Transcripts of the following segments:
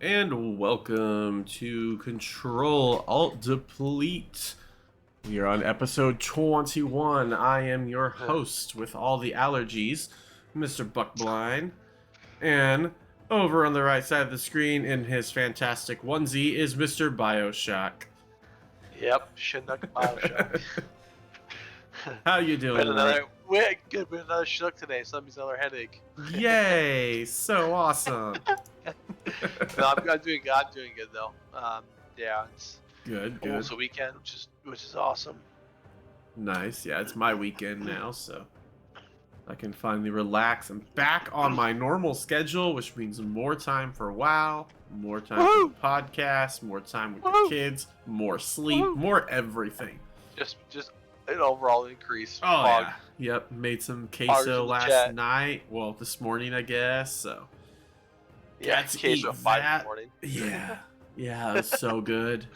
And welcome to Control Alt Deplete. We are on episode 21. I am your host with all the allergies, Mr. Buckblind. And over on the right side of the screen in his fantastic onesie is Mr. Bioshock. Yep, Chinook Bioshock. How you doing We're good with another Chinook today, so that means another headache. Yay! So awesome. No, I'm doing good. I'm doing good though. Yeah, it's Good. almost a weekend, which is awesome. Nice. Yeah, it's my weekend now, so I can finally relax. I'm back on my normal schedule, which means more time for WoW, more time for the podcast, more time with the kids, more sleep, more everything. Just an overall increase. Oh yeah. Yep. Made some queso last night. Well, this morning, I guess. So yeah, it's queso at 5 in the morning. Yeah. Yeah, it was so good.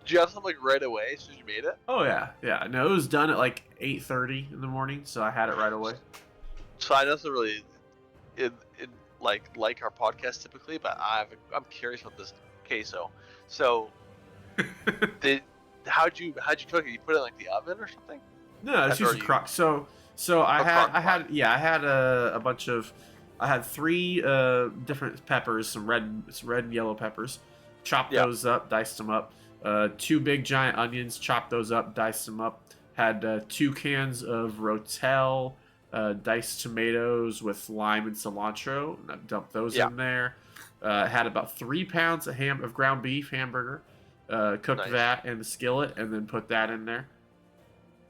Did you have something like right away as soon as you made it? Oh yeah, yeah. No, it was done at like 8:30 in the morning, so I had it right away. So I know it's really in like our podcast typically, but I'm curious about this queso. So how'd you cook it? You put it in like the oven or something? No, it's just a crock. So I had a bunch of. I had 3 different peppers, some red and yellow peppers. Chopped those up, diced them up. 2 big giant onions, chopped those up, diced them up. Had 2 cans of Rotel, diced tomatoes with lime and cilantro. And I dumped those in there. Had about 3 pounds of ground beef hamburger. Cooked that in the skillet and then put that in there.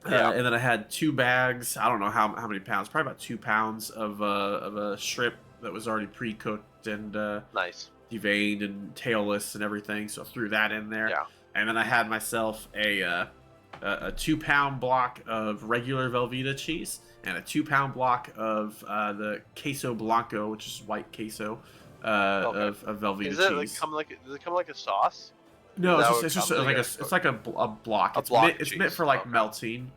And then I had 2 bags. I don't know how many pounds. Probably about 2 pounds of a shrimp that was already pre-cooked and deveined and tailless and everything. So I threw that in there. Yeah. And then I had myself a 2-pound block of regular Velveeta cheese and a 2-pound block of the queso blanco, which is white queso of Velveeta cheese. Does it come like a sauce? No, it's just like a block. It's meant for like melting.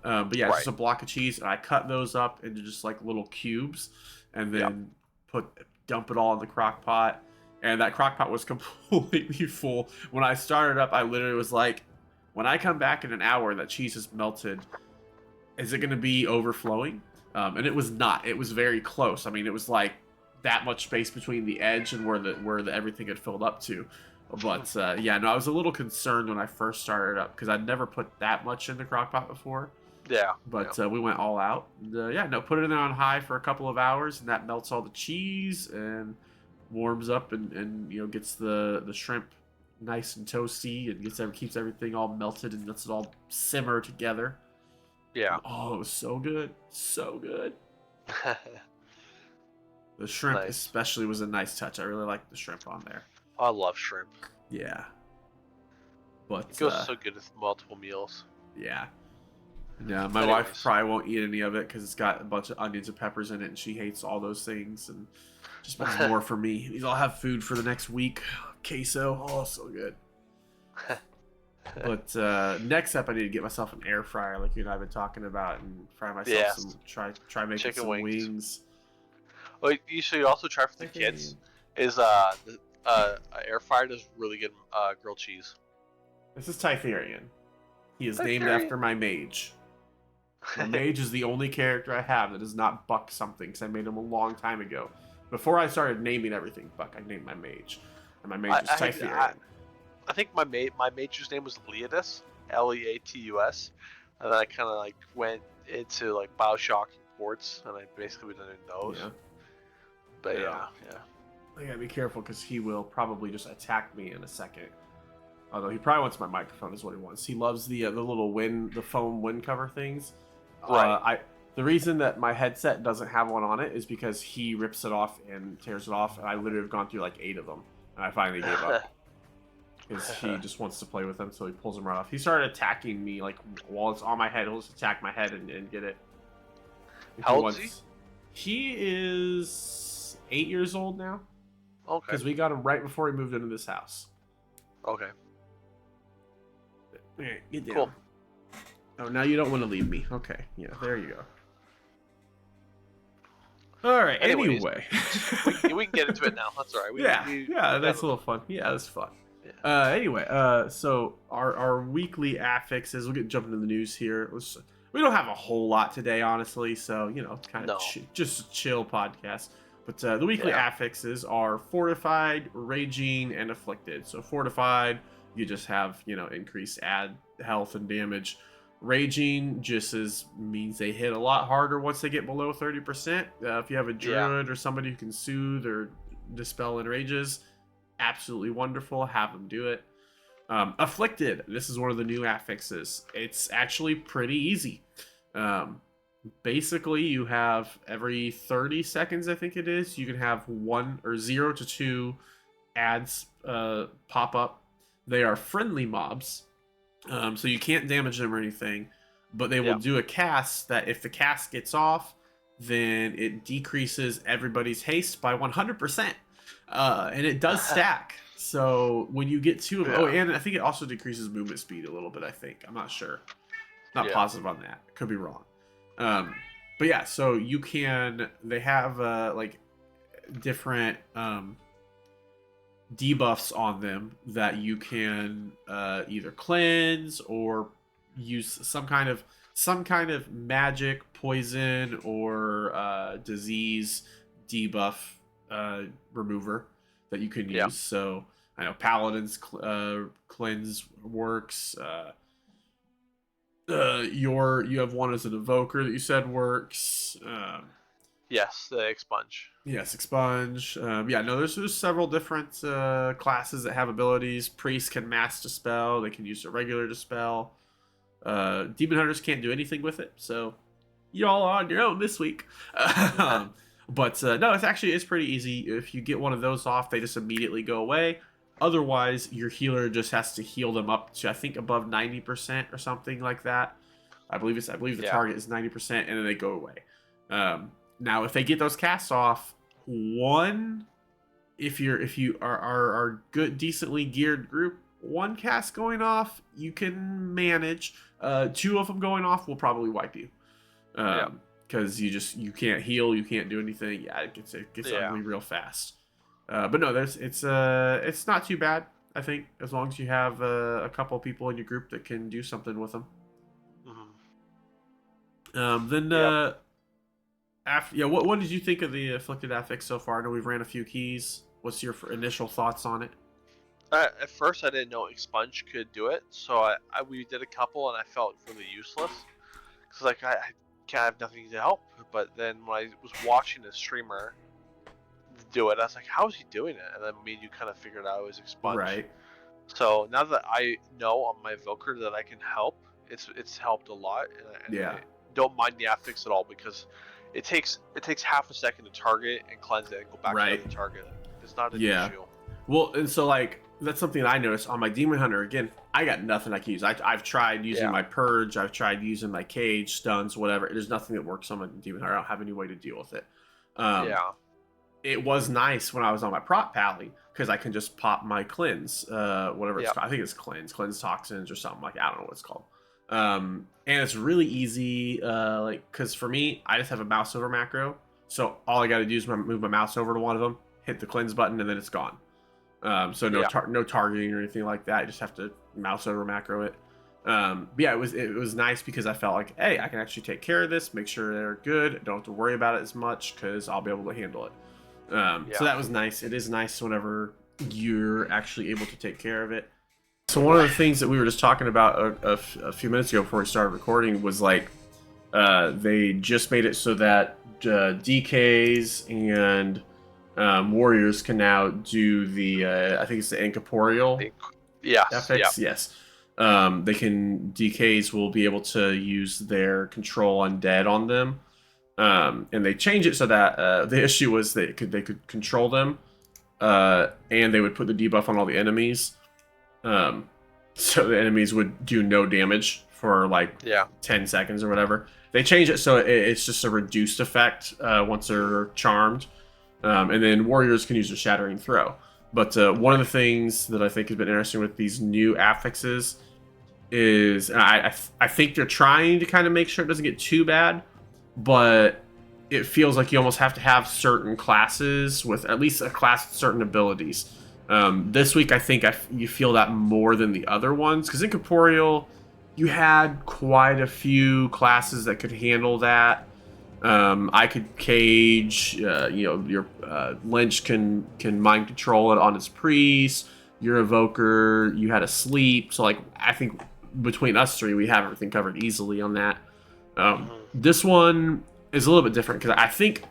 But yeah, it's just a block of cheese, and I cut those up into just like little cubes, and then dump it all in the crock pot. And that crock pot was completely full. When I started up, I literally was like, when I come back in an hour and that cheese is melted, is it going to be overflowing? And it was not. It was very close. I mean, it was like that much space between the edge and where the everything had filled up to. But I was a little concerned when I first started up because I'd never put that much in the crock pot before. Yeah. But we went all out. And, put it in there on high for a couple of hours, and that melts all the cheese and warms up and gets the shrimp nice and toasty and keeps everything all melted and lets it all simmer together. Yeah. And, oh, it was so good. So good. The shrimp especially was a nice touch. I really liked the shrimp on there. I love shrimp. Yeah. But it goes so good with multiple meals. Yeah. Yeah, my wife probably won't eat any of it because it's got a bunch of onions and peppers in it, and she hates all those things, and just wants more for me. These all have food for the next week. Queso, oh, so good. But next up, I need to get myself an air fryer, like you and I have been talking about, and fry myself some. Try making chicken some wings. Well, you should also try for the kids. Is air fryer does really good grilled cheese. This is Tytherian. He is named after my mage. My mage is the only character I have that is not Buck something, because I made him a long time ago. Before I started naming everything Buck, I named my mage. And my mage is Tytherian. I think my mage's name was Leatus, Leatus. And then I kind of like went into like Bioshock and Quartz, and I basically been doing those. Yeah. But yeah. I gotta be careful because he will probably just attack me in a second. Although he probably wants my microphone is what he wants. He loves the little the foam wind cover things. Right. The reason that my headset doesn't have one on it is because he rips it off and tears it off, and I literally have gone through like 8 of them, and I finally gave up. Because he just wants to play with them, so he pulls them right off. He started attacking me like while it's on my head. He'll just attack my head and get it. How old is he? He is 8 years old now. Okay. Because we got him right before he moved into this house. Okay. Alright, get down. Cool. Oh, now you don't want to leave me. Okay, yeah, there you go. All right. Anyways, Anyway, we can get into it now. That's all right. Yeah, that's a little fun. Yeah, that's fun. Yeah. Anyway, so our weekly affixes. We'll get jumping into the news here. We don't have a whole lot today, honestly. So kind of No. just a chill podcast. But the weekly affixes are fortified, raging, and afflicted. So fortified, you just have increased add health and damage. Raging just means they hit a lot harder once they get below 30%. If you have a druid or somebody who can soothe or dispel enrages, absolutely wonderful. Have them do it. Afflicted. This is one of the new affixes. It's actually pretty easy. Basically, you have every 30 seconds, I think it is, you can have 1 or 0 to 2 ads pop up. They are friendly mobs. So you can't damage them or anything, but they will do a cast that if the cast gets off, then it decreases everybody's haste by 100%. And it does stack. So when you get 2 of them, and I think it also decreases movement speed a little bit, I think. I'm not sure. Not positive on that. Could be wrong. But yeah, so they have like different debuffs on them that you can either cleanse or use some kind of magic, poison, or disease debuff remover that you can use. So I know Paladin's cleanse works. You have one as an evoker that you said works. Yes, the expunge. Yes, expunge. There's several different classes that have abilities. Priests can mass dispel. They can use a regular dispel. Demon hunters can't do anything with it, so you're all on your own this week. But no, it's pretty easy. If you get one of those off, they just immediately go away. Otherwise, your healer just has to heal them up to, I think, above 90% or something like that. I believe the target is 90%, and then they go away. Now, if they get those casts off, if you are good, decently geared group, 1 cast going off, you can manage. 2 of them going off will probably wipe you. Because you can't heal, you can't do anything. Yeah, it gets ugly real fast. But no, it's not too bad. I think as long as you have a couple of people in your group that can do something with them. What did you think of the afflicted affix so far? I know we've ran a few keys. What's your initial thoughts on it? At first, I didn't know expunge could do it, so we did a couple, and I felt really useless because I have nothing to help. But then when I was watching a streamer do it, I was like, how is he doing it? And then you kind of figured out it was expunge. Right. So now that I know on my evoker that I can help, it's helped a lot. And I don't mind the affix at all because it takes half a second to target and cleanse it and go back to the target. It's not an issue. Well, and so that's something I noticed on my Demon Hunter. Again, I got nothing I can use. I've tried using my Purge. I've tried using my Cage, Stuns, whatever. There's nothing that works on my Demon Hunter. I don't have any way to deal with it. It was nice when I was on my Prot Pally because I can just pop my Cleanse, whatever it's called. I think it's Cleanse Toxins or something like that. I don't know what it's called. And it's really easy, because for me, I just have a mouse over macro. So all I got to do is move my mouse over to one of them, hit the Cleanse button, and then it's gone. So no targeting or anything like that. I just have to mouse over macro it. It was nice because I felt like, hey, I can actually take care of this, make sure they're good. I don't have to worry about it as much because I'll be able to handle it. So that was nice. It is nice whenever you're actually able to take care of it. So one of the things that we were just talking about a few minutes ago before we started recording was they just made it so that DKs and warriors can now do the I think it's the incorporeal effects. Yes. DKs will be able to use their control undead on them. And they changed it so that the issue was they could control them, and they would put the debuff on all the enemies. So the enemies would do no damage for 10 seconds or whatever. They changed it so it's just a reduced effect once they're charmed. And then warriors can use their shattering throw. But one of the things that I think has been interesting with these new affixes is I think they're trying to kind of make sure it doesn't get too bad, but it feels like you almost have to have certain classes with at least a class with certain abilities. This week, I think you feel that more than the other ones, because in Corporeal, you had quite a few classes that could handle that. I could cage, your Lynch can mind control it on its priest. Your Evoker, you had a sleep. So, like, I think between us three, we have everything covered easily on that. This one is a little bit different because I think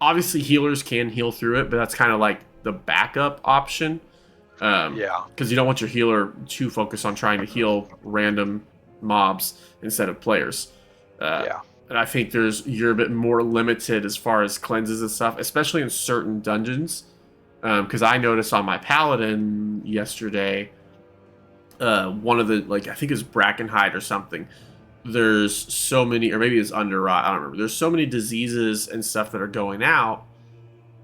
obviously healers can heal through it, but that's kind of like the backup option. Because you don't want your healer too focused on trying to heal random mobs instead of players. And I think you're a bit more limited as far as cleanses and stuff, especially in certain dungeons. Because I noticed on my paladin yesterday, one of the, like, I think it's Brackenhide or something. There's so many, or maybe it's Underrot, I don't remember. There's so many diseases and stuff that are going out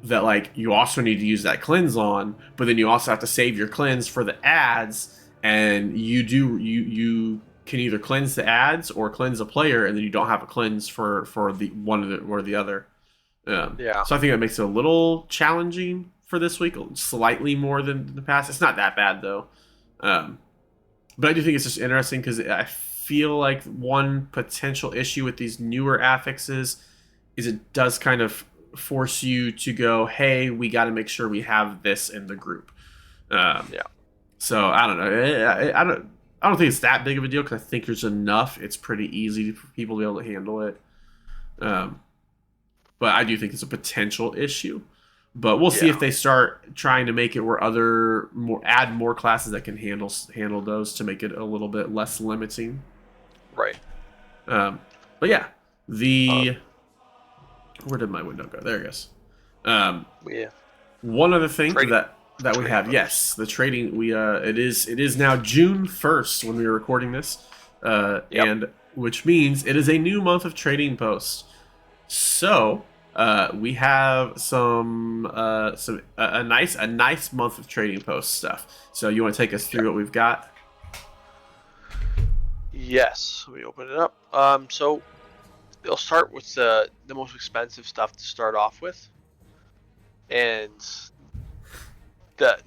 that, like, you also need to use that cleanse on, but then you also have to save your cleanse for the ads, and you can either cleanse the ads or cleanse a player, and then you don't have a cleanse for the one or the other. So I think that makes it a little challenging for this week, slightly more than the past. It's not that bad though, but I do think it's just interesting because I feel like one potential issue with these newer affixes is it does kind of force you to go, hey, we got to make sure we have this in the group. So I don't know. I don't think it's that big of a deal because I think there's enough. It's pretty easy for people to be able to handle it. But I do think it's a potential issue. But we'll see if they start trying to make it where add more classes that can handle those to make it a little bit less limiting. Right. But yeah, where did my window go? There it goes. One other thing that we have, yes, the trading. It is now June 1st when we are recording this, and which means it is a new month of trading posts. So we have a nice month of trading post stuff. So you want to take us through what we've got? Yes, we open it up. So they'll start with the most expensive stuff to start off with, and the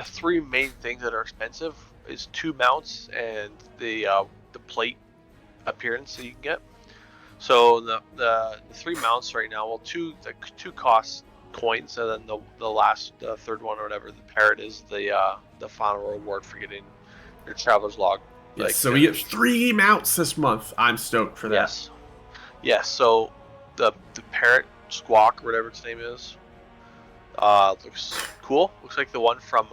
three main things that are expensive is 2 mounts and the plate appearance that you can get. So the 3 mounts right now, well, two cost coins, and then the last third one or whatever, the parrot, is the final reward for getting your traveler's log. Yes, so we get 3 mounts this month. I'm stoked for that. Yes. So the parrot squawk or whatever its name is, looks cool. Looks like the one from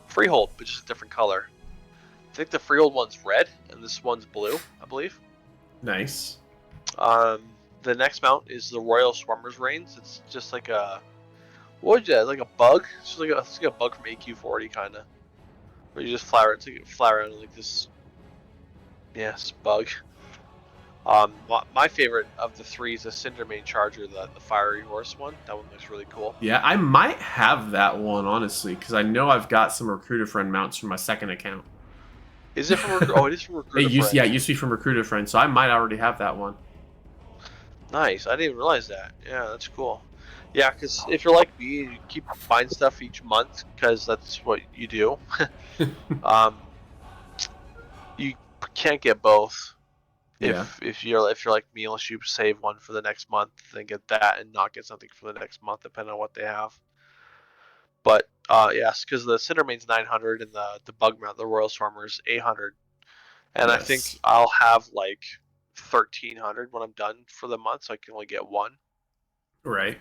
Freehold, but just a different color. I think the Freehold one's red and this one's blue, I believe. Nice. The next mount is the Royal Swarmer's Reigns. It's just like a like a bug. It's like a bug from AQ40 kind of. Where you just fly around like this. Yes, bug. My favorite of the 3 is the Cindermane Charger, the fiery horse one. That one looks really cool. Yeah, I might have that one, honestly, because I know I've got some Recruiter Friend mounts from my second account. Is it from? It is from Recruiter Friend. Yeah, it used to be from Recruiter Friend, so I might already have that one. Nice. I didn't even realize that. Yeah, that's cool. Yeah, because if you're like me, you keep buying stuff each month because that's what you do. You can't get both. If you're like me, unless you save one for the next month, then get that and not get something for the next month, depending on what they have. But yes, because the Cindermane's 900 and the bug mount, the Royal Swarmer's 800, and yes. I think I'll have like 1,300 when I'm done for the month, so I can only get one. Right.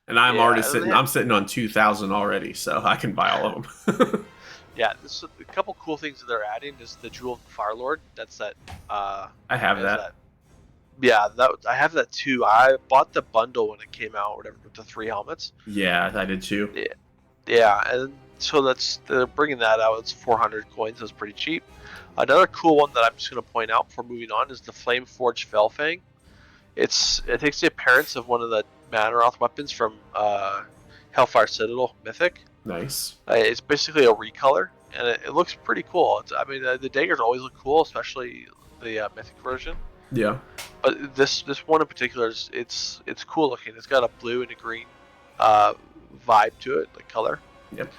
And I'm already sitting on 2,000 already, so I can buy all of them. Yeah, a couple cool things that they're adding is the Jewel of the Fire Lord. That's that. I have that. Yeah, I have that too. I bought the bundle when it came out, whatever, with the 3 helmets. Yeah, I did too. Yeah, and so they're bringing that out. It's 400 coins. That's pretty cheap. Another cool one that I'm just going to point out before moving on is the Flame Forged Felfang. It takes the appearance of one of the Manaroth weapons from Hellfire Citadel Mythic. Nice. It's basically a recolor, and it looks pretty cool. The daggers always look cool, especially the Mythic version. Yeah. But this one in particular is it's cool looking. It's got a blue and a green vibe to it, like color. Yep.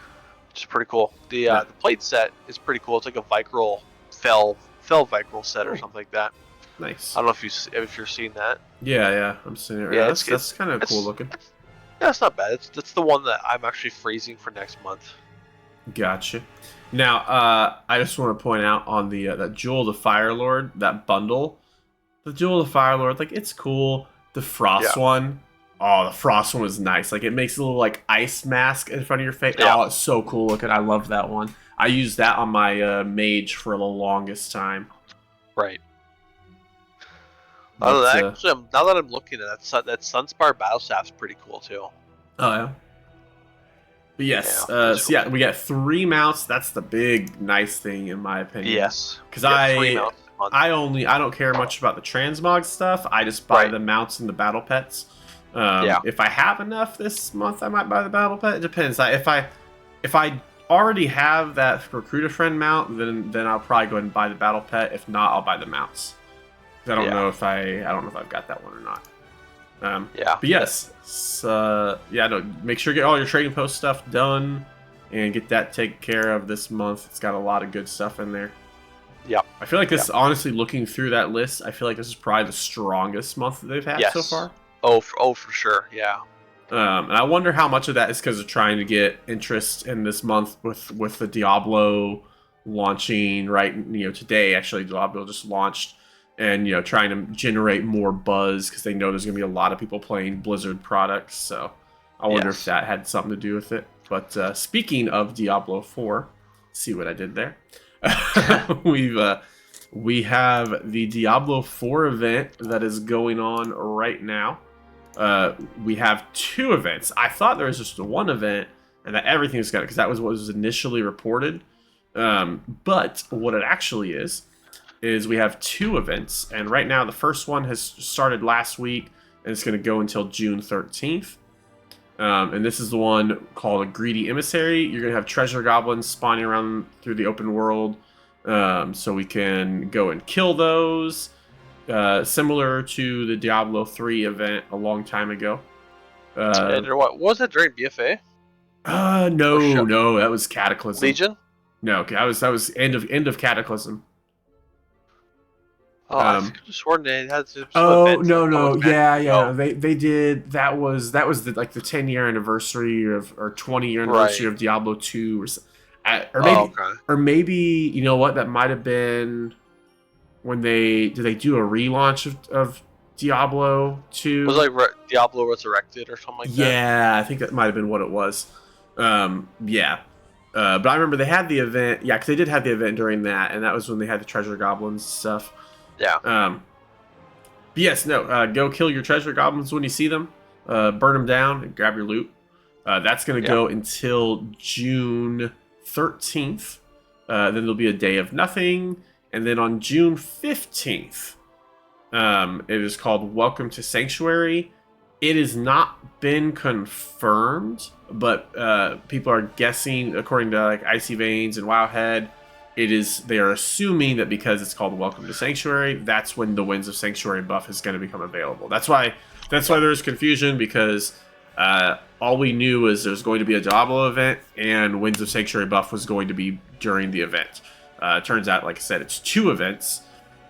Which is pretty cool. The plate set is pretty cool. It's like a Vicryl fell Vicryl set or something like that. Nice. I don't know if you're seeing that. Yeah, I'm seeing it. Yeah, that's kind of cool looking. Yeah, it's not bad. That's the one that I'm actually freezing for next month. Gotcha. Now, I just want to point out on the that Jewel of the Firelord, that bundle, the Jewel of the Firelord, like it's cool. The Frost one, oh, the Frost one was nice. Like it makes a little like ice mask in front of your face. Yeah. Oh, it's so cool looking. I love that one. I used that on my mage for the longest time. Right. Actually, now that I'm looking at that Sunspire Battle Staff's pretty cool too. Oh yeah. But yes, so yeah, we got 3 mounts. That's the big nice thing in my opinion. Yes. Because I don't care much about the transmog stuff. I just buy the mounts and the battle pets. If I have enough this month, I might buy the battle pet. It depends. If I already have that Recruit a Friend mount, then I'll probably go ahead and buy the battle pet. If not, I'll buy the mounts. I don't know if I've got that one or not. But yes, make sure you get all your trading post stuff done and get that taken care of this month. It's got a lot of good stuff in there. Yeah, I feel like this. Honestly, looking through that list, I feel like this is probably the strongest month that they've had so far. Oh, for sure. Yeah. And I wonder how much of that is because of trying to get interest in this month with the Diablo launching today. Actually, Diablo just launched. And, trying to generate more buzz because they know there's going to be a lot of people playing Blizzard products. So I wonder if that had something to do with it. But speaking of Diablo 4, see what I did there? We have the Diablo 4 event that is going on right now. We have 2 events. I thought there was just one event and that everything was going to, because that was what was initially reported. But what it actually is we have 2 events, and right now the first one has started last week, and it's going to go until June 13th. And this is the one called a Greedy Emissary. You're going to have treasure goblins spawning around through the open world, so we can go and kill those, similar to the Diablo 3 event a long time ago. And what was that during BFA? No, that was Cataclysm. Legion? No, that was end of Cataclysm. Oh, I could have sworn they had some no. Yeah. They did. That was the 10-year anniversary or 20-year anniversary of Diablo 2 or maybe you know what, that might have been when they do a relaunch of Diablo 2. It was like Diablo Resurrected or something like that. Yeah, I think that might have been what it was. But I remember they had the event. Yeah, because they did have the event during that, and that was when they had the treasure goblins stuff. Yeah. But yes, go kill your treasure goblins when you see them. Burn them down and grab your loot. That's going to go until June 13th. Then there'll be a day of nothing. And then on June 15th, it is called Welcome to Sanctuary. It has not been confirmed, but people are guessing, according to like Icy Veins and Wowhead, they are assuming that because it's called Welcome to Sanctuary, that's when the Winds of Sanctuary buff is going to become available. That's why there's confusion, because all we knew was there's going to be a Diablo event and Winds of Sanctuary buff was going to be during the event. Turns out, like I said, it's 2 events,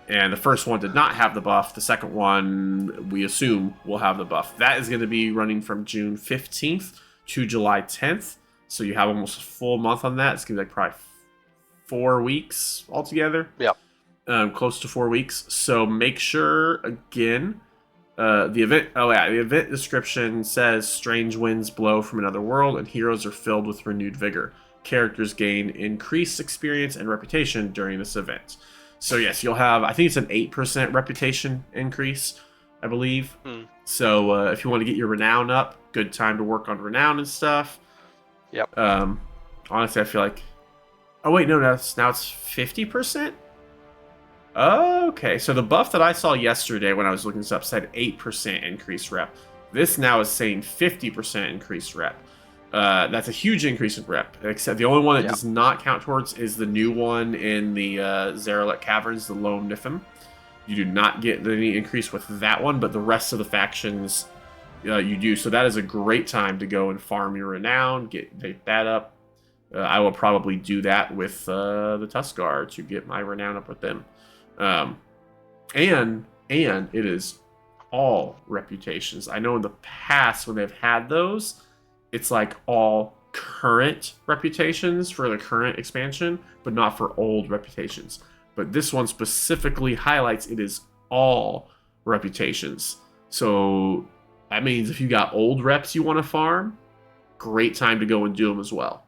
and the first one did not have the buff. The second one, we assume, will have the buff. That is going to be running from June 15th to July 10th, so you have almost a full month on that. It's going to be like probably 4 weeks altogether. Yeah. Close to 4 weeks. So make sure, again, the event description says strange winds blow from another world and heroes are filled with renewed vigor. Characters gain increased experience and reputation during this event. So yes, you'll have, I think it's an 8% reputation increase, I believe. So if you want to get your renown up, good time to work on renown and stuff. Yep. Honestly, I feel like, oh wait, no, now it's 50%? Okay, so the buff that I saw yesterday when I was looking this up said 8% increased rep. This now is saying 50% increased rep. That's a huge increase in rep. Except the only one that does not count towards is the new one in the Zeralek Caverns, the Lone Nifim. You do not get any increase with that one, but the rest of the factions you do. So that is a great time to go and farm your renown, get that up. I will probably do that with the Tuscar to get my renown up with them. And it is all reputations. I know in the past when they've had those, it's like all current reputations for the current expansion, but not for old reputations. But this one specifically highlights it is all reputations. So that means if you got old reps you want to farm, great time to go and do them as well.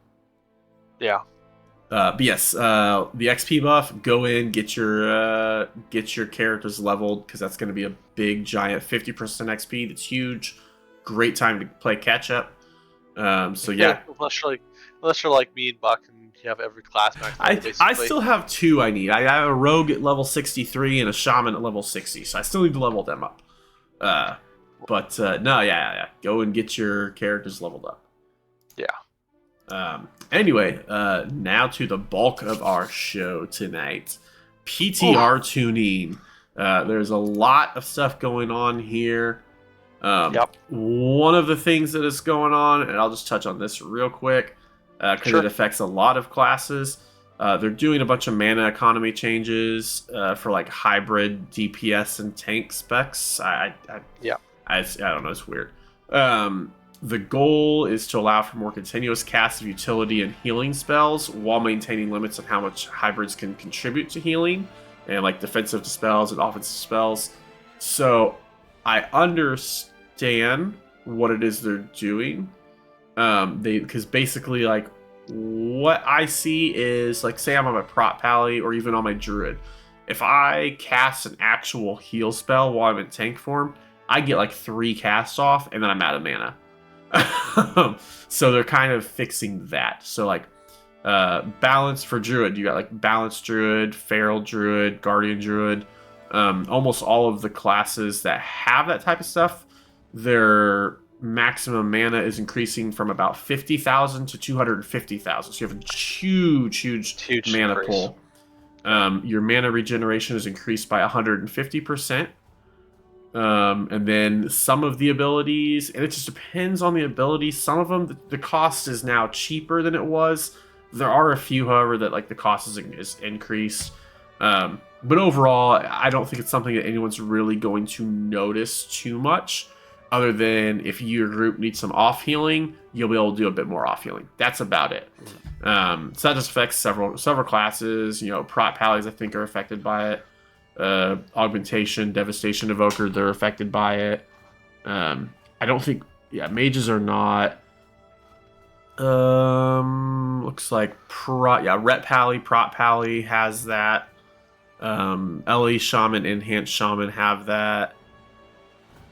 Yeah. But yes, the XP buff. Go in, get your characters leveled because that's going to be a big, giant 50% XP. That's huge. Great time to play catch up. So yeah, unless you're like me and Buck and you have every class max. I still have 2 I need. I have a rogue at level 63 and a shaman at level 60, so I still need to level them up. But no, yeah. Go and get your characters leveled up. Yeah. Anyway, now to the bulk of our show tonight. PTR tuning. There's a lot of stuff going on here. One of the things that is going on, and I'll just touch on this real quick, because it affects a lot of classes. They're doing a bunch of mana economy changes for like hybrid DPS and tank specs. I don't know, it's weird. The goal is to allow for more continuous casts of utility and healing spells while maintaining limits on how much hybrids can contribute to healing and like defensive spells and offensive spells. So I understand what it is they're doing. Because basically like what I see is like say I'm on my prot pally or even on my druid. If I cast an actual heal spell while I'm in tank form, I get like 3 casts off and then I'm out of mana. So they're kind of fixing that. So like balance for druid, you got like balanced druid, feral druid, guardian druid. Almost all of the classes that have that type of stuff, their maximum mana is increasing from about 50,000 to 250,000. So you have a huge mana pool. Your mana regeneration is increased by 150%. And then some of the abilities, and it just depends on the abilities. Some of them, the cost is now cheaper than it was. There are a few, however, that like the cost is increased. But overall, I don't think it's something that anyone's really going to notice too much. Other than if your group needs some off healing, you'll be able to do a bit more off healing. That's about it. So that just affects several classes. You know, prot pallies I think are affected by it. Augmentation, devastation evoker, they're affected by it. I don't think mages are not. Looks like ret pally, prot pally has that. LE shaman, enhanced shaman have that.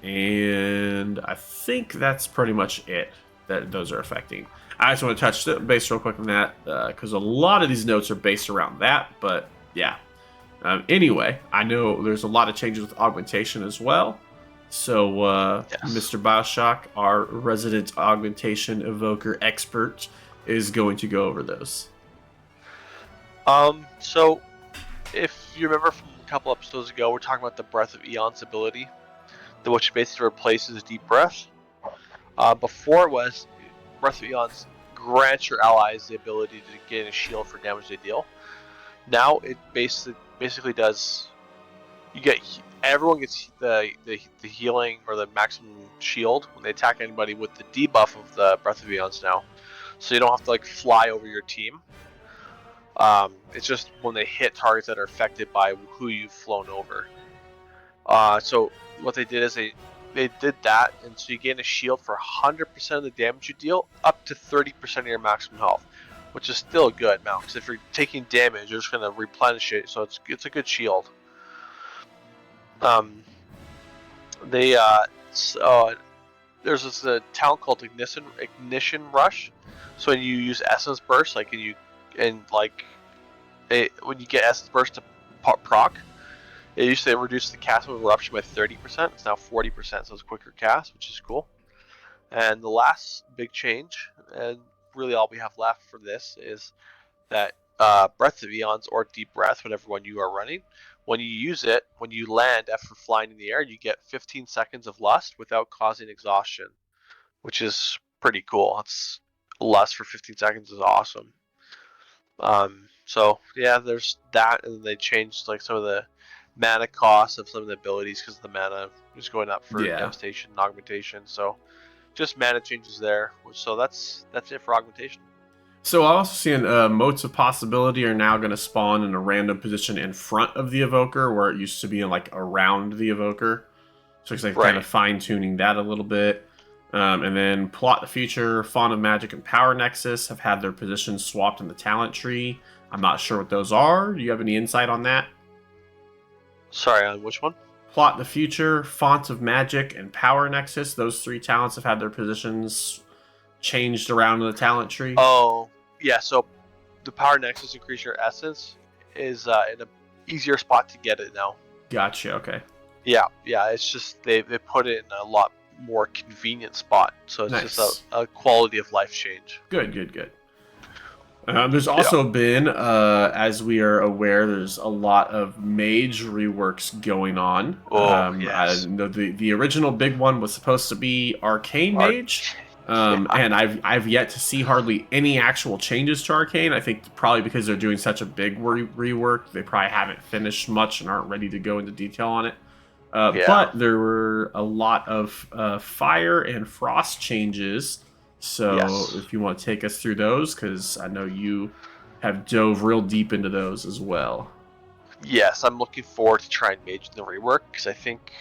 And I think that's pretty much it that those are affecting. I just want to touch base real quick on that because a lot of these notes are based around that, but yeah. Anyway, I know there's a lot of changes with augmentation as well. So yes. Mr. Bioshock, our resident augmentation evoker expert, is going to go over those. So if you remember from a couple episodes ago, we're talking about the Breath of Eon's ability, which basically replaces Deep Breath. Before it was Breath of Eon's grants your allies the ability to gain a shield for damage they deal. Now it basically does. Everyone gets the healing or the maximum shield when they attack anybody with the debuff of the Breath of Eons now, so you don't have to like fly over your team. It's just when they hit targets that are affected by who you've flown over. So what they did is they did that, and so you gain a shield for 100% of the damage you deal, up to 30% of your maximum health, which is still a good amount. Because if you're taking damage, you're just going to replenish it, so it's a good shield. There's this town called Ignition Rush. So when you use Essence Burst, when you get Essence Burst to proc, it used to reduce the cast of eruption by 30%. It's now 40%, so it's a quicker cast, which is cool. And the last big change, and really all we have left for this, is that Breath of Eons or Deep Breath, whatever one you are running. When you use it, when you land after flying in the air, you get 15 seconds of lust without causing exhaustion, which is pretty cool. It's lust for 15 seconds is awesome. So yeah, there's that, and they changed like some of the mana costs of some of the abilities because the mana is going up for devastation and augmentation. So just mana changes there. So that's it for augmentation. So I also seen motes of possibility are now going to spawn in a random position in front of the evoker, where it used to be like around the evoker. So it's like kind of fine tuning that a little bit. And then Plot the Future, Font of Magic, and Power Nexus have had their positions swapped in the talent tree. I'm not sure what those are. Do you have any insight on that? Sorry, on which one? Plot the Future, Font of Magic, and Power Nexus. Those 3 talents have had their positions changed around in the talent tree. Oh, yeah. So the Power Nexus increase your essence is in an easier spot to get it now. Gotcha. Okay. Yeah. It's just they put it in a lot more convenient spot, so it's just a quality of life change. Good. There's also been, as we are aware, there's a lot of mage reworks going on. Yes. The original big one was supposed to be Arcane Mage, and I've yet to see hardly any actual changes to Arcane. I think probably because they're doing such a big rework, they probably haven't finished much and aren't ready to go into detail on it. But there were a lot of fire and frost changes. So if you want to take us through those, because I know you have dove real deep into those as well. Yes, I'm looking forward to trying Mage in the rework, because I think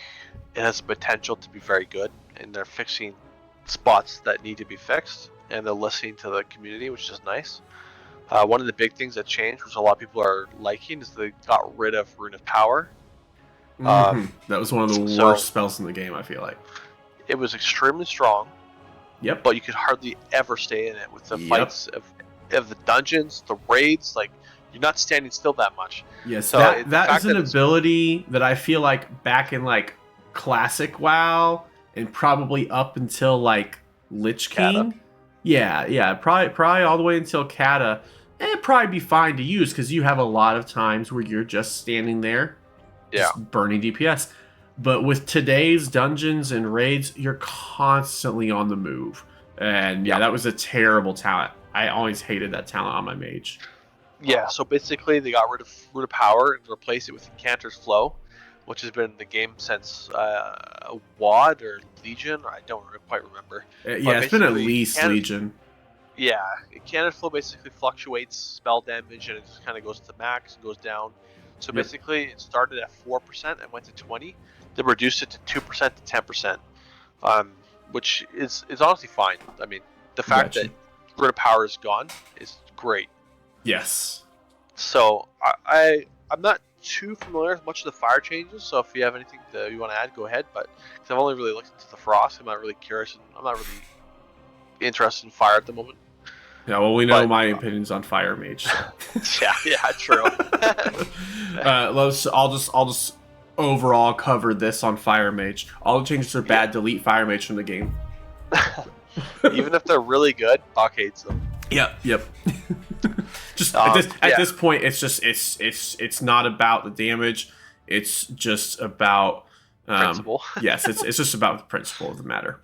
it has the potential to be very good, and they're fixing spots that need to be fixed, and they're listening to the community, which is nice. One of the big things that changed, which a lot of people are liking, is they got rid of Rune of Power. That was one of the worst spells in the game, I feel like. It was extremely strong. Yep. But you could hardly ever stay in it with the fights of the dungeons, the raids. Like, you're not standing still that much. Yes, so that is an ability that I feel like back in like classic WoW and probably up until like Lich King. Yeah, probably all the way until Kata. It'd probably be fine to use because you have a lot of times where you're just standing there, just burning DPS. But with today's dungeons and raids, you're constantly on the move. And that was a terrible talent. I always hated that talent on my mage. Yeah, so basically they got rid of Root of Power and replaced it with Incanter's Flow, which has been in the game since WoD or Legion. I don't quite remember. It's been at least Legion. Yeah, Incanter's Flow basically fluctuates spell damage and it just kind of goes to max and goes down. So basically it started at 4% and went to 20%. They reduced it to 2% to 10%, which is honestly fine. I mean, the fact that Root of Power is gone is great. Yes. So I'm not too familiar with much of the fire changes. So if you have anything that you want to add, go ahead. But because I've only really looked into the frost, I'm not really curious, and I'm not really interested in fire at the moment. Yeah, well, we know my opinions on Fire Mage. So. yeah, true. I'll just overall cover this on Fire Mage. All the changes are bad. Delete Fire Mage from the game. Even if they're really good, Buck hates them. Yep. Just at this point, it's not about the damage. It's just about principle. Yes, it's just about the principle of the matter.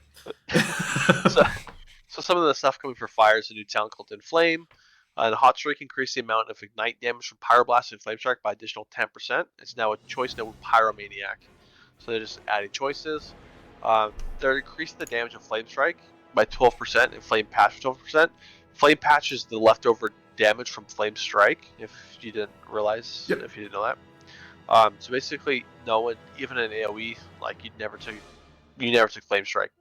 So some of the stuff coming for fire is a new talent called Inflame. And Hot Strike increased the amount of ignite damage from Pyroblast and Flame Strike by additional 10%. It's now a choice note with Pyromaniac. So they're just adding choices. They're increasing the damage of Flame Strike by 12% and Flame Patch by 12%. Flame Patch is the leftover damage from Flame Strike, if you didn't realize, if you didn't know that. So basically, no one, even in AoE, like you never took Flame Strike.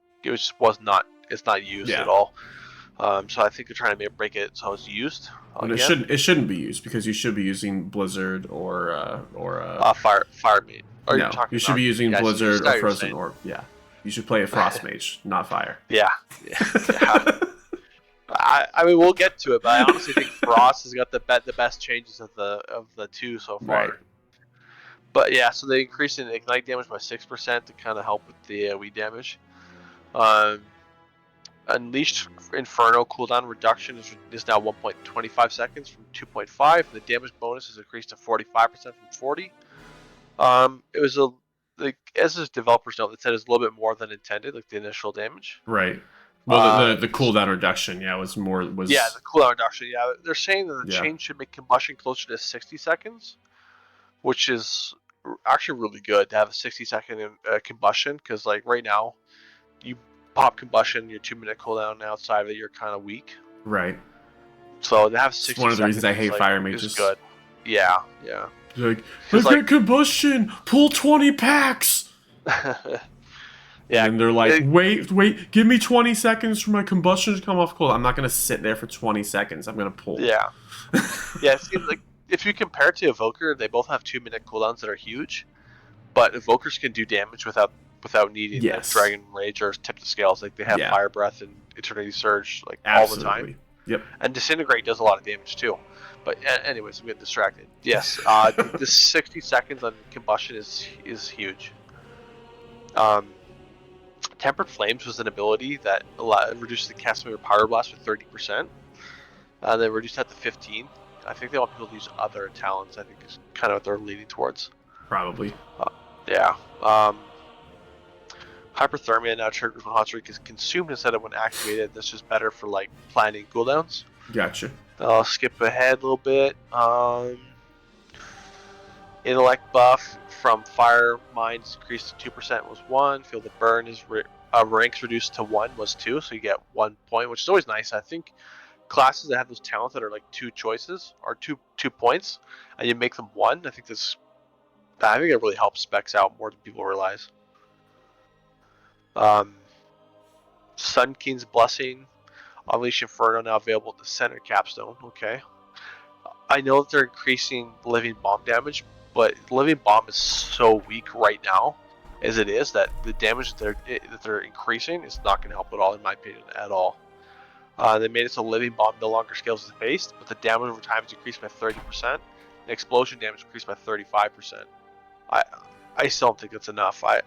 It's not used at all. So I think they're trying to break it so it's used. And it shouldn't be used because you should be using Blizzard or Fire Mage. No, you should be using Blizzard or Frozen Orb. Yeah, you should play a Frost Mage, not Fire. Yeah. I mean, we'll get to it, but I honestly think Frost has got the best changes of the two so far. Right. But yeah, so they increased in ignite damage by 6% to kind of help with the AoE damage. Unleashed Inferno cooldown reduction is now 1.25 seconds from 2.5. The damage bonus is increased to 45% from 40. It was as the developers note, it said it's a little bit more than intended, like the initial damage. Right. Well, the cooldown reduction, was more the cooldown reduction. Yeah, they're saying that the change should make combustion closer to 60 seconds, which is actually really good to have a 60-second combustion, because like right now, you pop combustion, your 2-minute cooldown. Outside of it, you're kind of weak. Right. So to have 60 seconds. It's one of the reasons I hate fire mages. Is good. Yeah. Like, I get combustion. Pull 20 packs. Yeah, and they're like, wait, give me 20 seconds for my combustion to come off cool. I'm not gonna sit there for 20 seconds. I'm gonna pull. Yeah. It seems like if you compare it to Evoker, they both have 2-minute cooldowns that are huge, but Evokers can do damage without needing Dragon Rage or Tip the Scales. Like they have Fire Breath and Eternity Surge all the time. Yep. And Disintegrate does a lot of damage too. But anyways, I'm getting distracted. Yes, the 60 seconds on combustion is huge. Tempered Flames was an ability that reduces the casting of your Power Blast by 30%. They reduced that to 15. I think they want people to use other talents. I think is kind of what they're leaning towards. Probably. Hyperthermia now triggers when hot streak is consumed instead of when activated. That's just better for like planning cooldowns. Gotcha. I'll skip ahead a little bit. Intellect buff from Fire Mind is increased to 2% was 1. Feel the Burn is ranks reduced to 1 was 2, so you get 1 point, which is always nice. I think classes that have those talents that are like 2 choices or 2 points, and you make them 1. I think it really helps specs out more than people realize. Sun King's Blessing, Unleash Inferno now available at the center capstone. Okay, I know that they're increasing Living Bomb damage, but Living Bomb is so weak right now, as it is, that the damage that they're increasing is not going to help at all, in my opinion, at all. They made it so Living Bomb no longer scales as base, but the damage over time is increased by 30%, and explosion damage increased by 35%. I still don't think that's enough. I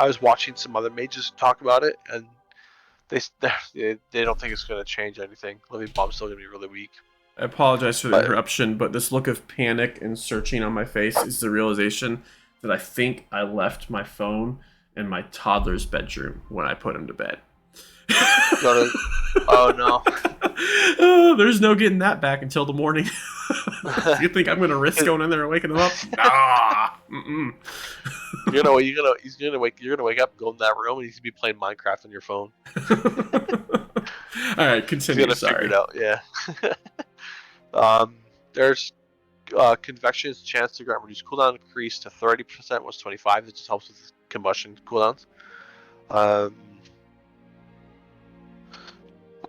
was watching some other mages talk about it, and they don't think it's going to change anything. Living Bomb's still going to be really weak. I apologize for the interruption, but this look of panic and searching on my face is the realization that I think I left my phone in my toddler's bedroom when I put him to bed. Oh no. There's no getting that back until the morning. You think I'm gonna risk going in there and waking him up? Nah. You're gonna wake up, go in that room, and he's gonna be playing Minecraft on your phone. All right, continue. He's gonna figure it out. Yeah. There's Convection's chance to grant reduced cooldown increased to 30% was 25. That just helps with combustion cooldowns.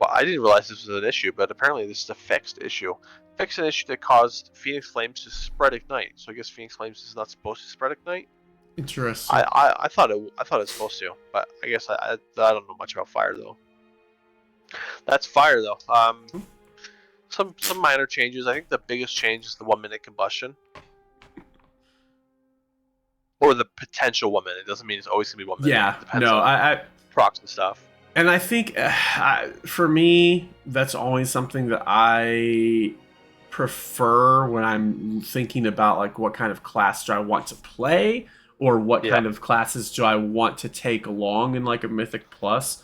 Well, I didn't realize this was an issue, but apparently this is a fixed issue. Fixed an issue that caused Phoenix Flames to spread Ignite. So I guess Phoenix Flames is not supposed to spread Ignite. Interesting. I thought it was supposed to, but I guess I don't know much about fire though. That's fire though. Some minor changes. I think the biggest change is the 1-minute combustion, or the potential 1 minute. It doesn't mean it's always gonna be 1 minute. Yeah. No. I procs and stuff. And I think, for me, that's always something that I prefer when I'm thinking about, like, what kind of class do I want to play, or what kind of classes do I want to take along in, like, a Mythic Plus.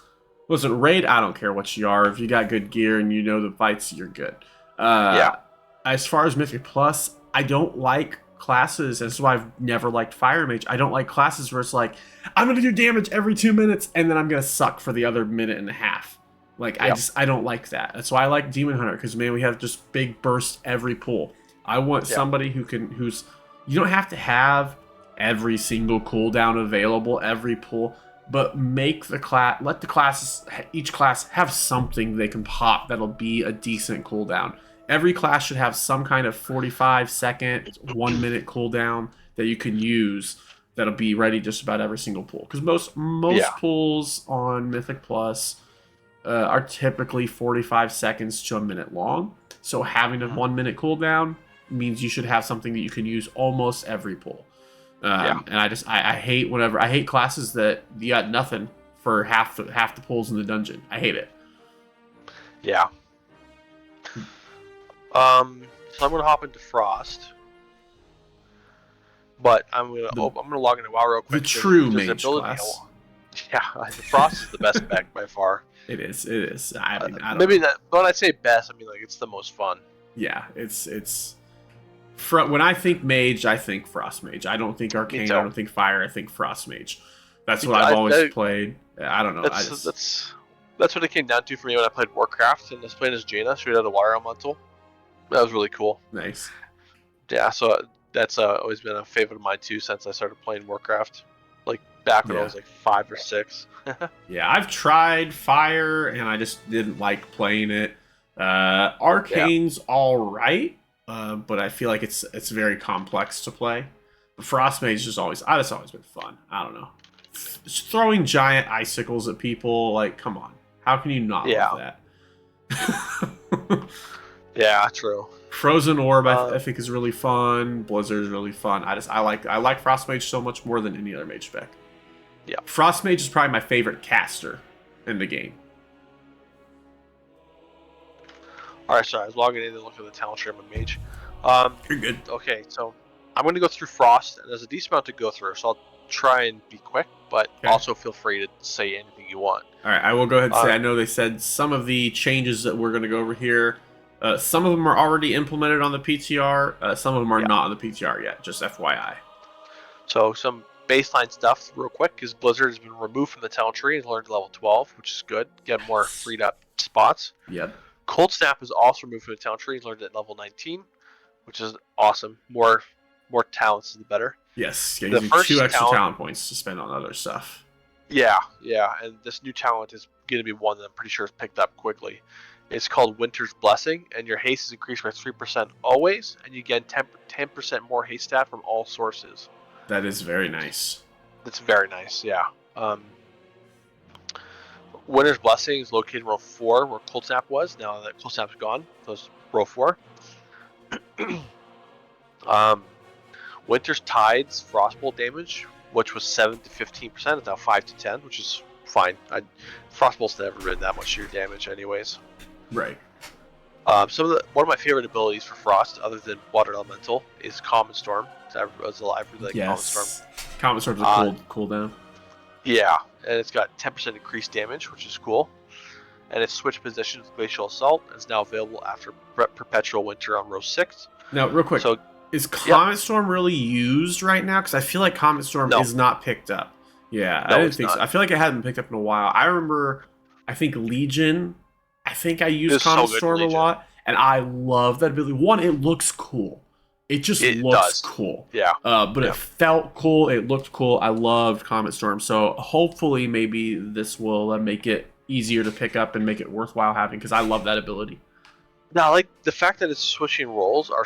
Listen, Raid, I don't care what you are. If you got good gear and you know the fights, you're good. As far as Mythic Plus, I don't like classes, and so I've never liked Fire Mage. I don't like classes where it's like, I'm gonna do damage every 2 minutes and then I'm gonna suck for the other minute and a half. Like, I don't like that. That's why I like Demon Hunter, because man, we have just big bursts every pull. I want somebody who's you don't have to have every single cooldown available every pull, but make the class, let the classes, each class have something they can pop that'll be a decent cooldown. Every class should have some kind of 45-second, 1 minute cooldown that you can use that'll be ready just about every single pull. Because most pulls on Mythic Plus are typically 45 seconds to a minute long. So having a 1 minute cooldown means you should have something that you can use almost every pull. And I hate classes that you got nothing for half the pulls in the dungeon. I hate it. Yeah. So I'm gonna hop into Frost, but I'm gonna log into WoW real quick. The true there's mage ability. class. Yeah, the Frost is the best spec by far. It is. It is. I mean, I don't maybe know. that. When I say best, I mean like it's the most fun. Yeah, it's. When I think mage, I think frost mage. I don't think arcane. I don't think fire. I think frost mage. That's what I've always played. I don't know. That's what it came down to for me when I played Warcraft and I was playing as Jaina straight out of Wire Elemental. That was really cool. Nice. Yeah, so that's always been a favorite of mine too since I started playing Warcraft, like back when I was like 5 or 6. Yeah, I've tried fire and I just didn't like playing it. Arcane's all right, but I feel like it's very complex to play. Frost Mage just always been fun. I don't know. Throwing giant icicles at people, like, come on, how can you not love that? Yeah, true. Frozen Orb, I think is really fun. Blizzard is really fun. I like Frost Mage so much more than any other mage spec. Yeah, Frost Mage is probably my favorite caster in the game. All right, sorry, I was logging in to look at the talent tree of my mage. You're good. Okay, so I'm going to go through Frost, and there's a decent amount to go through, so I'll try and be quick, but also feel free to say anything you want. All right, I will go ahead and say I know they said some of the changes that we're going to go over here. Some of them are already implemented on the PTR. Some of them are not on the PTR yet, just FYI. So some baseline stuff real quick is Blizzard has been removed from the talent tree and learned to level 12, which is good. Get more freed up spots. Yep. Cold Snap is also removed from the talent tree and learned at level 19, which is awesome. More talents is the better. Yes, gives you 2 extra talent points to spend on other stuff. Yeah, and this new talent is going to be one that I'm pretty sure is picked up quickly. It's called Winter's Blessing, and your haste is increased by 3% always, and you get 10% more haste stat from all sources. That is very nice. That's very nice, yeah. Winter's Blessing is located in row 4, where Cold Snap was. Now that Cold Snap's gone, so it's row 4. Winter's Tide's Frostbolt damage, which was 7 to 15%, is now 5 to 10, which is fine. Frostbolt's never been that much to your damage, anyways. Right. One of my favorite abilities for Frost, other than Water Elemental, is Common Storm. I really like Common Storm. Common Storm's a cooldown. Yeah, and it's got 10% increased damage, which is cool. And it's switched positions with Glacial Assault, and is now available after Perpetual Winter on row 6. Now, real quick, is Comet Storm really used right now? Because I feel like Comet Storm is not picked up. Yeah, I didn't think so. I feel like it hadn't been picked up in a while. I remember, I think Legion, I used Comet Storm a lot, and I love that ability. One, it looks cool. It just looks cool. Yeah. But it felt cool. It looked cool. I loved Comet Storm. So hopefully maybe this will make it easier to pick up and make it worthwhile having, because I love that ability. Now, like the fact that it's switching rows, 1,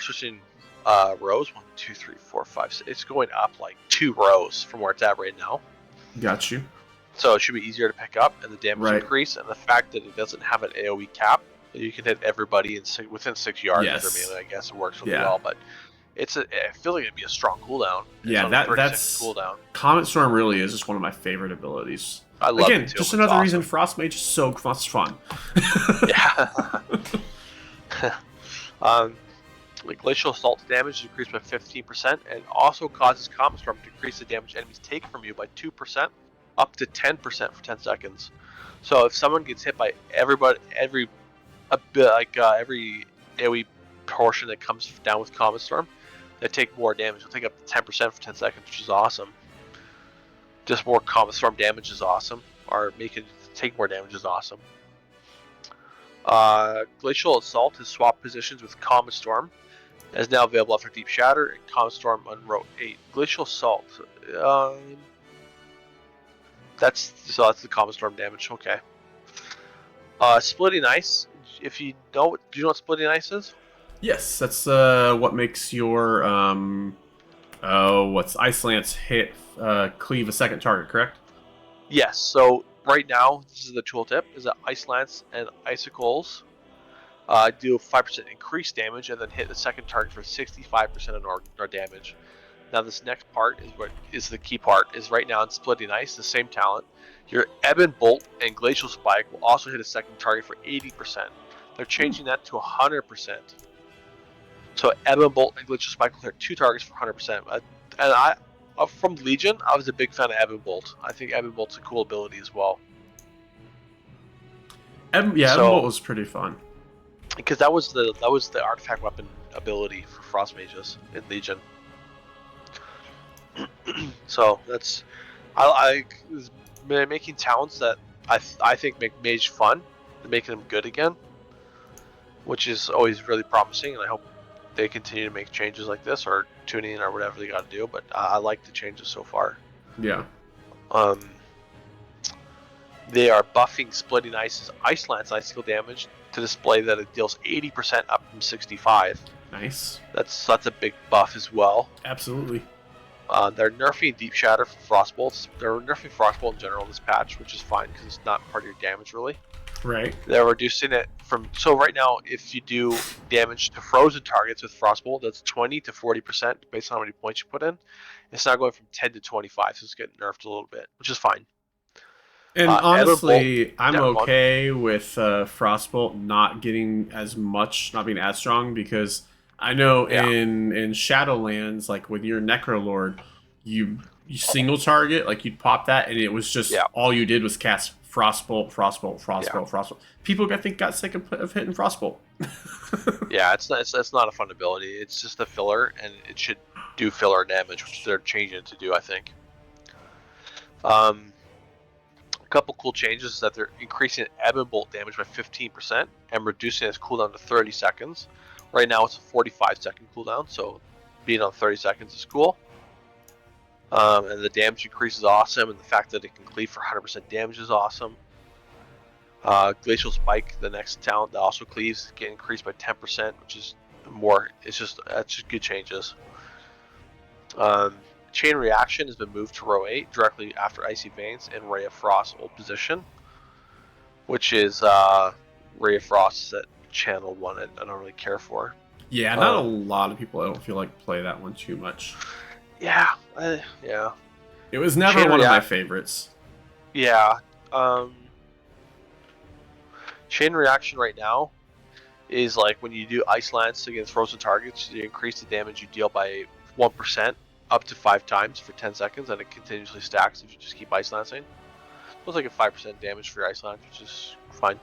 2, 3, 4, 5, 6. It's going up like 2 rows from where it's at right now. Got you. So it should be easier to pick up, and the damage increase, and the fact that it doesn't have an AoE cap, you can hit everybody within 6 yards. Yes. I guess it works really well, but I feel like it'd be a strong cooldown. Yeah, that's cooldown. Comet Storm really is just one of my favorite abilities. I love it too. Just another reason Frost Mage is so much fun. Yeah. Glacial Assault damage is increased by 15%, and also causes Comet Storm to increase the damage enemies take from you by 2%, up to 10% for 10 seconds. So if someone gets hit by every AoE portion that comes down with Comet Storm, they take more damage. They'll take up to 10% for 10 seconds, which is awesome. Just more Comet Storm damage is awesome, or making it take more damage is awesome. Glacial Assault has swapped positions with Comet Storm, and is now available after Deep Shatter and Comet Storm on row 8. Glacial Assault, that's the Comet Storm damage. Okay. Splitting Ice. Do you know what Splitting Ice is? Yes, that's what makes your Ice Lance hit cleave a second target, correct? Yes. So right now, this is the tooltip: is that Ice Lance and Icicles do 5% increased damage, and then hit the second target for 65% of our damage. Now this next part is what is the key part. Is right now in Splitting Ice, the same talent, your Ebon Bolt and Glacial Spike will also hit a second target for 80%. They're changing that to 100%. So Ebb and Bolt and Glacial Spike will clear 2 targets for 100%. And from Legion, I was a big fan of Ebb and Bolt. I think Ebb and Bolt's a cool ability as well. Ebb and Bolt was pretty fun. Because that was the artifact weapon ability for Frost Mages in Legion. So that's I making talents that I think make Mage fun, and making them good again, which is always really promising, and I hope they continue to make changes like this or tuning in or whatever they got to do. But I like the changes so far. Yeah. They are buffing Splitting Ice's Ice Lance icicle damage to display that it deals 80% up from 65. Nice. That's a big buff as well. Absolutely. They're nerfing Deep Shatter for Frostbolts. They're nerfing Frostbolt in general in this patch, which is fine because it's not part of your damage really. Right. They're reducing it from right now if you do damage to frozen targets with Frostbolt, that's 20 to 40% based on how many points you put in. It's now going from 10 to 25, so it's getting nerfed a little bit, which is fine. And honestly, I'm okay with Frostbolt not getting as much, not being as strong, because I know in Shadowlands, like with your Necrolord, you single target, like you'd pop that, and it was just all you did was cast Frostbolt, Frostbolt, Frostbolt, Frostbolt. People, I think, got sick of hitting Frostbolt. Yeah, it's not a fun ability. It's just a filler, and it should do filler damage, which they're changing it to do, I think. A couple cool changes is that they're increasing Ebb and Bolt damage by 15% and reducing its cooldown to 30 seconds. Right now it's a 45-second cooldown, so being on 30 seconds is cool. And the damage increase is awesome, and the fact that it can cleave for 100% damage is awesome. Glacial Spike, the next talent that also cleaves, get increased by 10%, which is more. That's just good changes. Chain Reaction has been moved to row 8 directly after Icy Veins and Ray of Frost old position, which is Ray of Frost that channeled one I don't really care for. Yeah, not a lot of people I don't feel like play that one too much. Yeah. It was never one of my favorites. Yeah. Chain Reaction right now is like when you do Ice Lance against frozen targets, you increase the damage you deal by 1% up to 5 times for 10 seconds, and it continuously stacks if you just keep Ice Lancing. It's like a 5% damage for your Ice Lance, which is fine.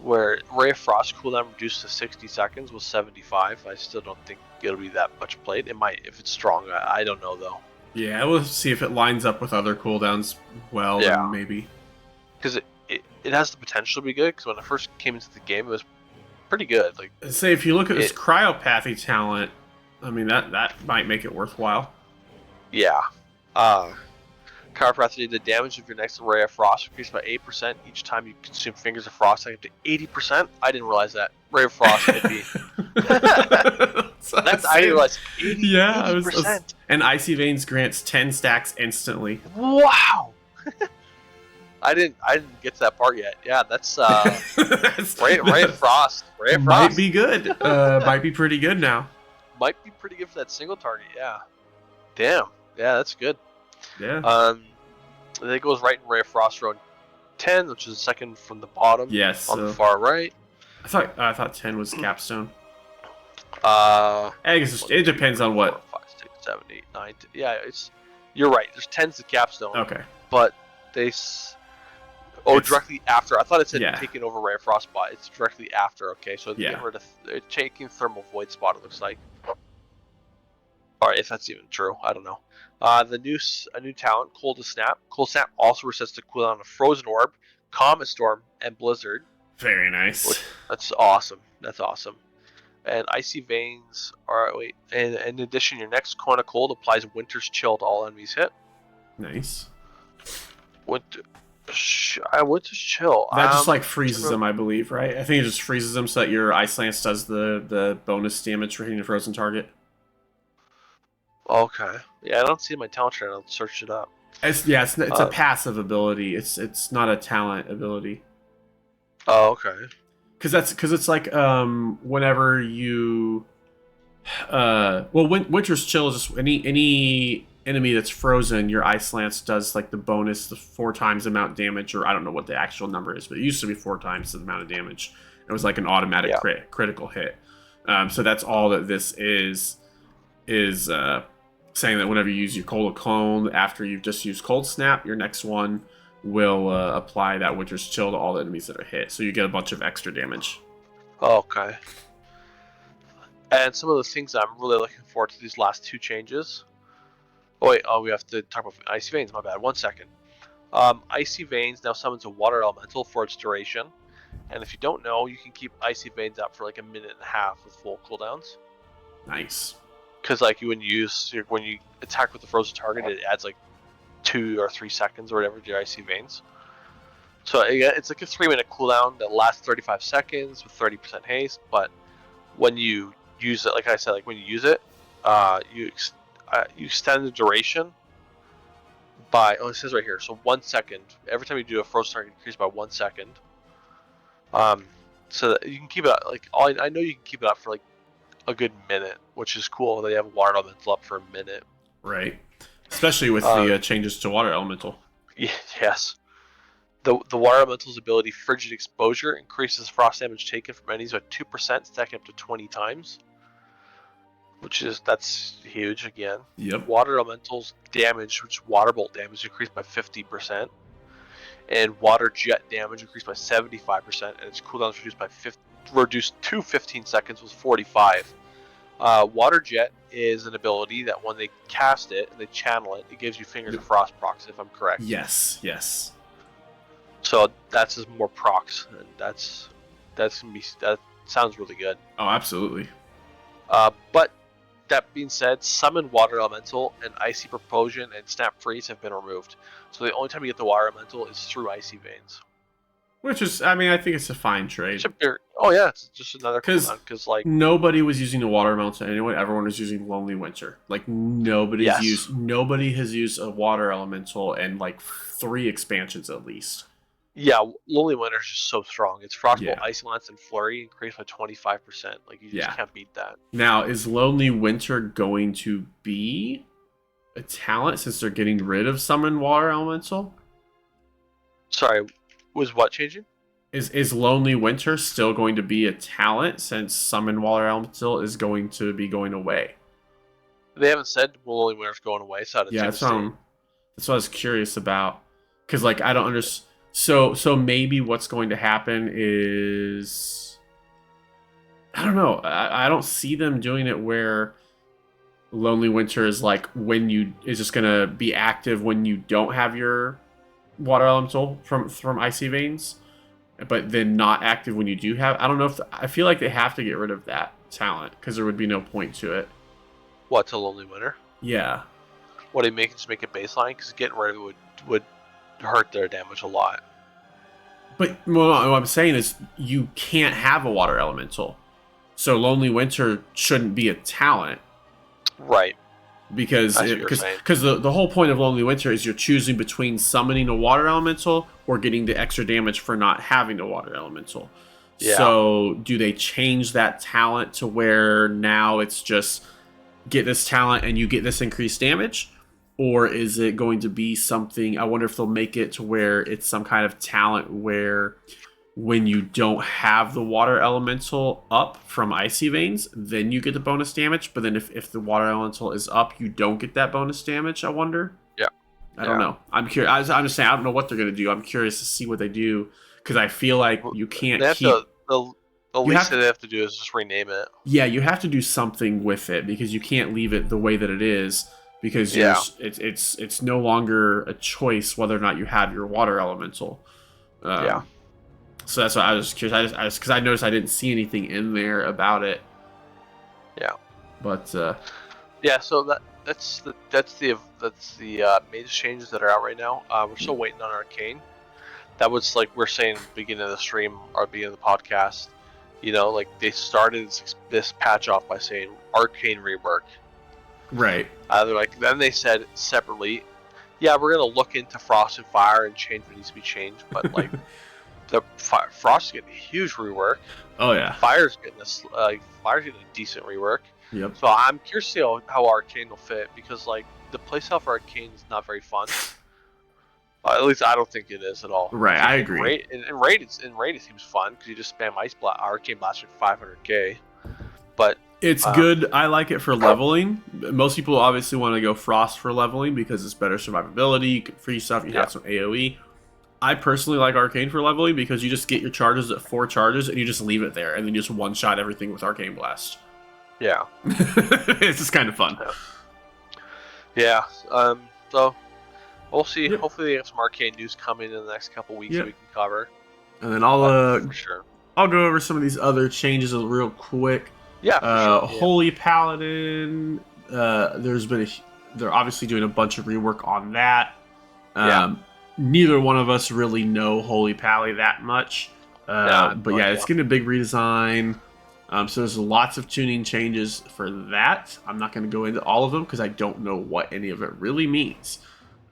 Where Ray of Frost cooldown reduced to 60 seconds was 75. I still don't think it'll be that much played. It might if it's strong. I don't know though. Yeah, we'll see if it lines up with other cooldowns well, and maybe. Because it has the potential to be good, because when it first came into the game, it was pretty good. Like, say if you look at this cryopathy talent, I mean that might make it worthwhile. Yeah. Cryopathy, the damage of your next Ray of Frost increased by 8% each time you consume Fingers of Frost, up to 80%. I didn't realize that. Ray of Frost could be. I didn't realize 80%. And Icy Veins grants 10 stacks instantly. Wow. I didn't get to that part yet. Yeah, that's Ray of Frost. Ray of Frost might be good. Might be pretty good now. Might be pretty good for that single target. Yeah. Damn. Yeah, that's good. Yeah. Then it goes right in Ray of Frost row 10, which is the second from the bottom. Yes. On the far right. I thought 10 was capstone. I guess it depends on what. 5, 6, 7, 8, 9. Yeah, you're right. There's 10's the capstone. Okay. But directly after. I thought it said taking over Ray of Frost spot. It's directly after. Okay, so they're taking Thermal Void spot. It looks like. All right, if that's even true, I don't know. A new talent, Cold Snap. Cold Snap also resets the cooldown of Frozen Orb, Comet Storm, and Blizzard. Very nice. That's awesome. That's awesome. And Icy Veins and in addition, your next Coin of Cold applies Winter's Chill to all enemies hit. Nice. Winter's Chill. That just freezes them, I believe, right? I think it just freezes them so that your Ice Lance does the bonus damage for hitting a frozen target. Okay. Yeah, I don't see my talent tree. I'll search it up. It's a passive ability. It's not a talent ability. Oh, okay. Because it's like whenever you Winter's Chill is just any enemy that's frozen, your Ice Lance does like the bonus, the 4 times the amount of damage, or I don't know what the actual number is, but it used to be 4 times the amount of damage. It was like an automatic critical hit. So that's all that this is saying that whenever you use your Cold Clone after you've just used Cold Snap, your next one will apply that Winter's Chill to all the enemies that are hit. So you get a bunch of extra damage. Okay. And some of the things I'm really looking forward to these last 2 changes. Oh wait, we have to talk about Icy Veins, my bad, 1 second. Icy Veins now summons a water elemental for its duration. And if you don't know, you can keep Icy Veins up for like 1.5 minutes with full cooldowns. Nice. Because like when you attack with the frozen target, it adds like 2 or 3 seconds or whatever to your Icy Veins. So it's like a 3-minute cooldown that lasts 35 seconds with 30% haste. But when you use it, like I said, like when you use it, you extend the duration by, it says right here, so 1 second. Every time you do a frozen target, increase by 1 second. So that you can keep it up, like, I know you can keep it up for like a good minute, which is cool. They have water elemental up for a minute. Right. Especially with the changes to water elemental. Yes. The water elemental's ability, Frigid Exposure, increases frost damage taken from enemies by 2%, stacking up to 20 times. That's huge again. Yep. Water elemental's damage, which is water bolt damage, increased by 50%. And water jet damage increased by 75%, and its cooldown is reduced to 15 seconds with 45. Water jet is an ability that when they cast it and they channel it, it gives you Fingers of Frost procs, if I'm correct. Yes, yes. So that's just more procs, and that sounds really good. Oh, absolutely. But that being said, Summon Water Elemental and Icy Propulsion and Snap Freeze have been removed. So the only time you get the Water Elemental is through Icy Veins. Which is, I mean, I think it's a fine trade. Oh yeah, it's just another cooldown. Because like nobody was using the Water Elemental anyway. Everyone was using Lonely Winter. Like nobody has used a Water Elemental in like 3 expansions at least. Yeah, Lonely Winter is just so strong. It's Frostbolt, Icy Lance, and Flurry increased by 25%. Like you just can't beat that. Now, is Lonely Winter going to be a talent since they're getting rid of Summon Water Elemental? Sorry, was what changing? Is Lonely Winter still going to be a talent since Summon Water Elemental is going to be going away? They haven't said Lonely Winter's going away, so that's what I was curious about. Because like I don't understand. So maybe what's going to happen is, I don't know. I don't see them doing it where Lonely Winter is like is just gonna be active when you don't have your Water Elemental from Icy Veins, but then not active when you do have. I don't know I feel like they have to get rid of that talent because there would be no point to it. What, to Lonely Winter? Yeah. What do you make? Just make it baseline because getting rid of it would hurt their damage a lot. But what I'm saying is you can't have a Water Elemental. So Lonely Winter shouldn't be a talent. Right. Because the whole point of Lonely Winter is you're choosing between summoning a Water Elemental or getting the extra damage for not having a Water Elemental. Yeah. So do they change that talent to where now it's just get this talent and you get this increased damage? Or is it going to be something, I wonder if they'll make it to where it's some kind of talent where when you don't have the Water Elemental up from Icy Veins, then you get the bonus damage. But then if the Water Elemental is up, you don't get that bonus damage, I wonder? Yeah. I don't know. I'm curious. I'm just saying, I don't know what they're going to do. I'm curious to see what they do. Because I feel like you can't keep... The least they have to do is just rename it. Yeah, you have to do something with it because you can't leave it the way that it is. Because it's no longer a choice whether or not you have your Water Elemental. So that's why I was curious. Because I noticed I didn't see anything in there about it. Yeah. But yeah. So that's the major changes that are out right now. We're still waiting on Arcane. That was like we're saying at the beginning of the stream or beginning of the podcast. You know, like they started this patch off by saying Arcane rework. Right. Then they said separately, yeah, we're gonna look into Frost and Fire and change what needs to be changed, but like the Frost is getting a huge rework. Oh yeah. Fire's getting a decent rework. Yep. So I'm curious to see how Arcane will fit, because like the playstyle for Arcane is not very fun. At least I don't think it is at all. Right, I agree. In Raid it seems fun because you just spam Arcane Blast for 500k. But it's good. I like it for leveling. Most people obviously want to go Frost for leveling because it's better survivability. You can free stuff. You have some AoE. I personally like Arcane for leveling because you just get your charges at 4 charges and you just leave it there, and then you just one-shot everything with Arcane Blast. Yeah. It's just kind of fun. Yeah. So we'll see. Yep. Hopefully, they have some Arcane news coming in the next couple weeks that we can cover. And then for sure. I'll go over some of these other changes real quick. Yeah. Sure. Holy Paladin. They're obviously doing a bunch of rework on that. Neither one of us really know Holy Pally that much. But yeah, it's getting a big redesign. So there's lots of tuning changes for that. I'm not going to go into all of them because I don't know what any of it really means.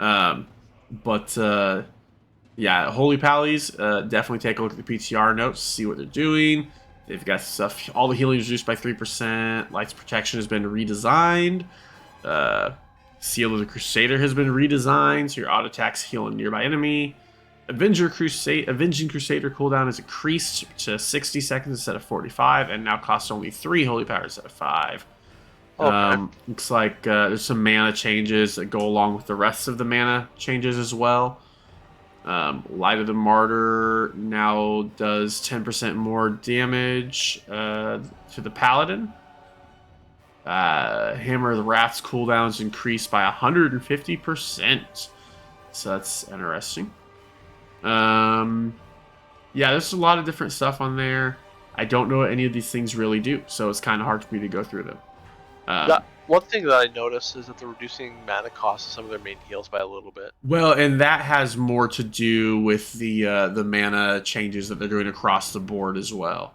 Yeah, Holy Pallies, definitely take a look at the PTR notes, see what they're doing. They've got stuff, all the healing is reduced by 3%. Lights Protection has been redesigned. Seal of the Crusader has been redesigned, so your auto attacks heal a nearby enemy. Avenging Crusader cooldown is increased to 60 seconds instead of 45, and now costs only 3 holy powers instead of 5. Okay. Looks like there's some mana changes that go along with the rest of the mana changes as well. Light of the Martyr now does 10% more damage to the Paladin. Hammer of the Wrath's cooldowns increased by 150%. So that's interesting. Yeah, there's a lot of different stuff on there. I don't know what any of these things really do, so it's kind of hard for me to go through them. One thing that I noticed is that they're reducing mana costs of some of their main heals by a little bit. Well, and that has more to do with the mana changes that they're doing across the board as well.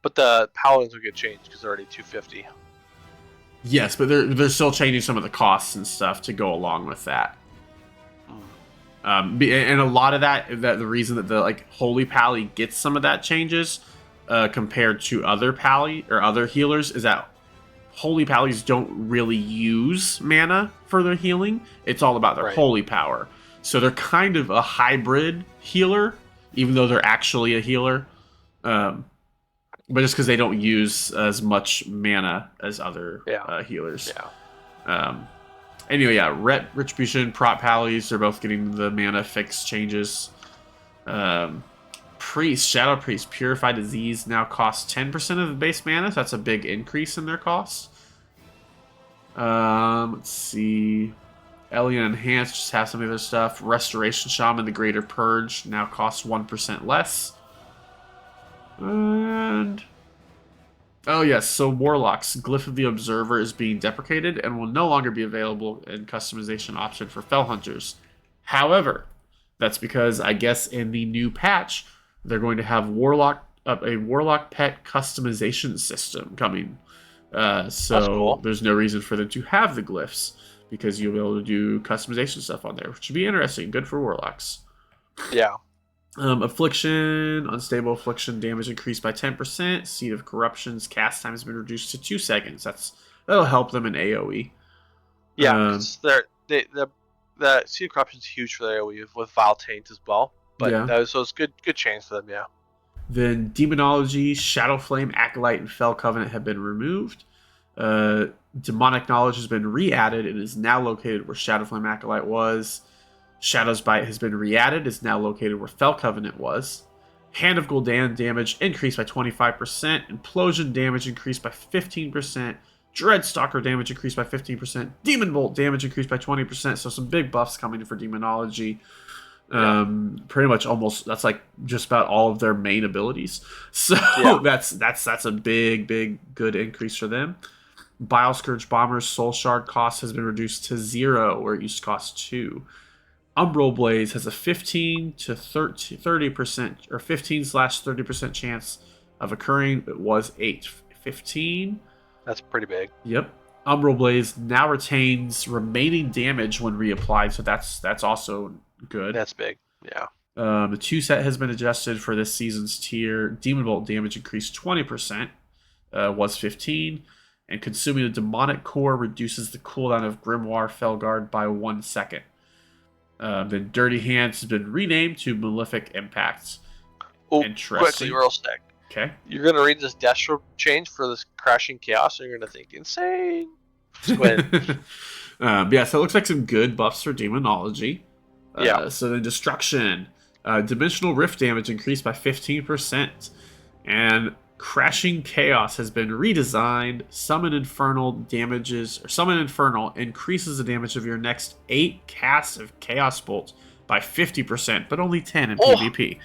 But the Paladins will get changed because they're already 250. Yes, but they're still changing some of the costs and stuff to go along with that. And a lot of that the reason that the Holy Pally gets some of that changes compared to other Pally or other healers is that Holy Pallies don't really use mana for their healing. It's all about their holy power. So they're kind of a hybrid healer, even though they're actually a healer. But just because they don't use as much mana as other healers. Yeah. Anyway, yeah, Retribution, Prot Pallies, they're both getting the mana fix changes. Priest, Shadow Priest, Purify Disease now costs 10% of the base mana, so that's a big increase in their costs. Let's see. Alien Enhanced just has some other stuff. Restoration Shaman, the Greater Purge, now costs 1% less. And oh yes, so Warlocks, Glyph of the Observer is being deprecated and will no longer be available in customization option for Fell Hunters. However, that's because I guess in the new patch, they're going to have a Warlock pet customization system coming. So cool. There's no reason for them to have the glyphs because you'll be able to do customization stuff on there, which should be interesting. Good for Warlocks. Yeah. Affliction, Unstable Affliction damage increased by 10%. Seed of Corruption's cast time has been reduced to 2 seconds. That'll help them in AoE. Yeah, the Seed of Corruption's huge for their AoE with Vile Taint as well. But so it's good change for them, yeah. Then Demonology, Shadow Flame, Acolyte, and Fell Covenant have been removed. Demonic Knowledge has been re-added. It is now located where Shadow Flame Acolyte was. Shadow's Bite has been re-added. It's now located where Fell Covenant was. Hand of Gul'dan damage increased by 25%. Implosion damage increased by 15%. Dreadstalker damage increased by 15%. Demon Bolt damage increased by 20%. So some big buffs coming for Demonology. Pretty much almost that's like just about all of their main abilities. So that's a big good increase for them. Bilescourge Bomber's Soul Shard cost has been reduced to 0, where it used to cost 2. Umbral Blaze has a 15 to 30% or 15/30% chance of occurring. It was 15. That's pretty big. Yep. Umbral Blaze now retains remaining damage when reapplied, so that's also good. That's big. Yeah. The 2 set has been adjusted for this season's tier. Demon Bolt damage increased 20%, was 15, and consuming a demonic core reduces the cooldown of Grimoire Felguard by 1 second. Then Dirty Hands has been renamed to Malefic Impacts. Oh, Interesting. quickly, real sec. Okay. You're gonna read this Destro change for this Crashing Chaos, and you're gonna think insane. Just go ahead. Yeah, so it looks like some good buffs for Demonology. Yeah. So then Destruction. Dimensional Rift damage increased by 15%. And Crashing Chaos has been redesigned. Summon Infernal increases the damage of your next 8 casts of Chaos Bolt by 50%, but only 10 in PvP.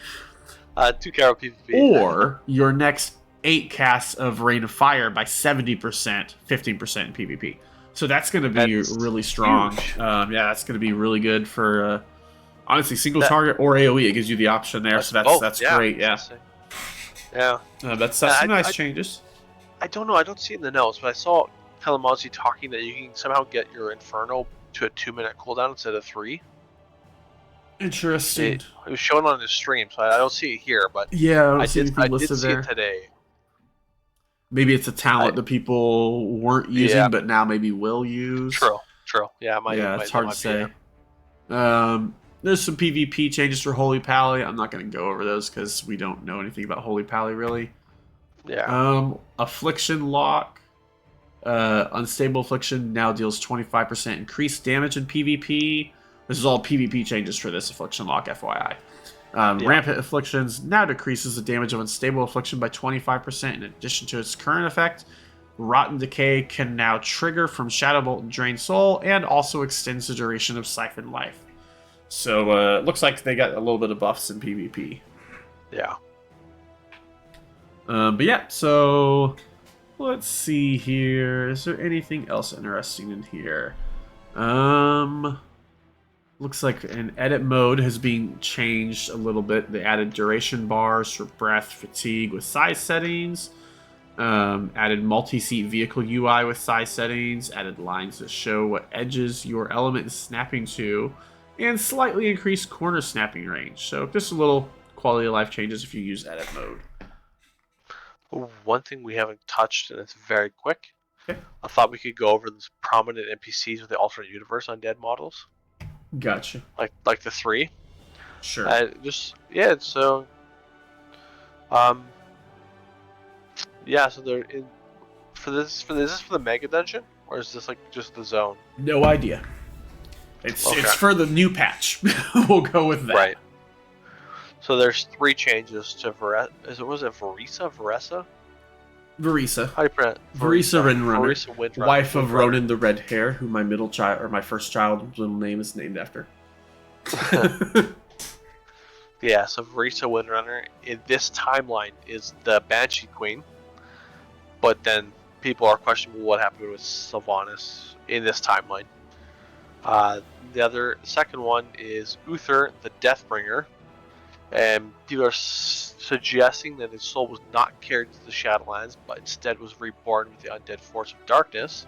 2 Carol PvP. Or your next 8 casts of Rain of Fire by 70%, 15% in PvP. So that's going to be really strong. Yeah, that's going to be really good for honestly single target or AoE. It gives you the option there, so that's great. Yeah, yeah. That's some nice changes. I don't know. I don't see it in the notes, but I saw Kalamazzi talking that you can somehow get your Inferno to a 2-minute cooldown instead of 3. Interesting. It was shown on his stream, so I don't see it here, but yeah, I did see it today. Maybe it's a talent that people weren't using, but now maybe will use. True. Yeah, it's hard to say. There's some PvP changes for Holy Pally. I'm not going to go over those because we don't know anything about Holy Pally, really. Yeah. Affliction Lock. Unstable Affliction now deals 25% increased damage in PvP. This is all PvP changes for this Affliction Lock, FYI. Rampant Afflictions now decreases the damage of Unstable Affliction by 25% in addition to its current effect. Rotten Decay can now trigger from Shadow Bolt and Drain Soul, and also extends the duration of Siphon Life. So it looks like they got a little bit of buffs in PvP. Yeah. But yeah, so let's see here. Is there anything else interesting in here? Looks like an edit mode has been changed a little bit. They added duration bars for breath, fatigue with size settings. Added multi-seat vehicle UI with size settings. Added lines that show what edges your element is snapping to. And slightly increased corner snapping range. So just a little quality of life changes if you use edit mode. One thing we haven't touched, and it's very quick. Okay. I thought we could go over these prominent NPCs with the alternate universe undead models. Gotcha. Like the 3. Sure. So so they're in for this for the mega dungeon, or is this like just the zone? No idea. It's for the new patch. We'll go with that. Right. So there's 3 changes to Veresa? Veresa. How do you pronounce it? Veresa Windrunner. Veresa Windrunner. Wife of Ronan the Red Hair, who my first child's little name is named after. Yeah, so Veresa Windrunner in this timeline is the Banshee Queen. But then people are questioning what happened with Sylvanas in this timeline. The second one is Uther the Deathbringer. And people are suggesting that his soul was not carried to the Shadowlands, but instead was reborn with the undead force of darkness.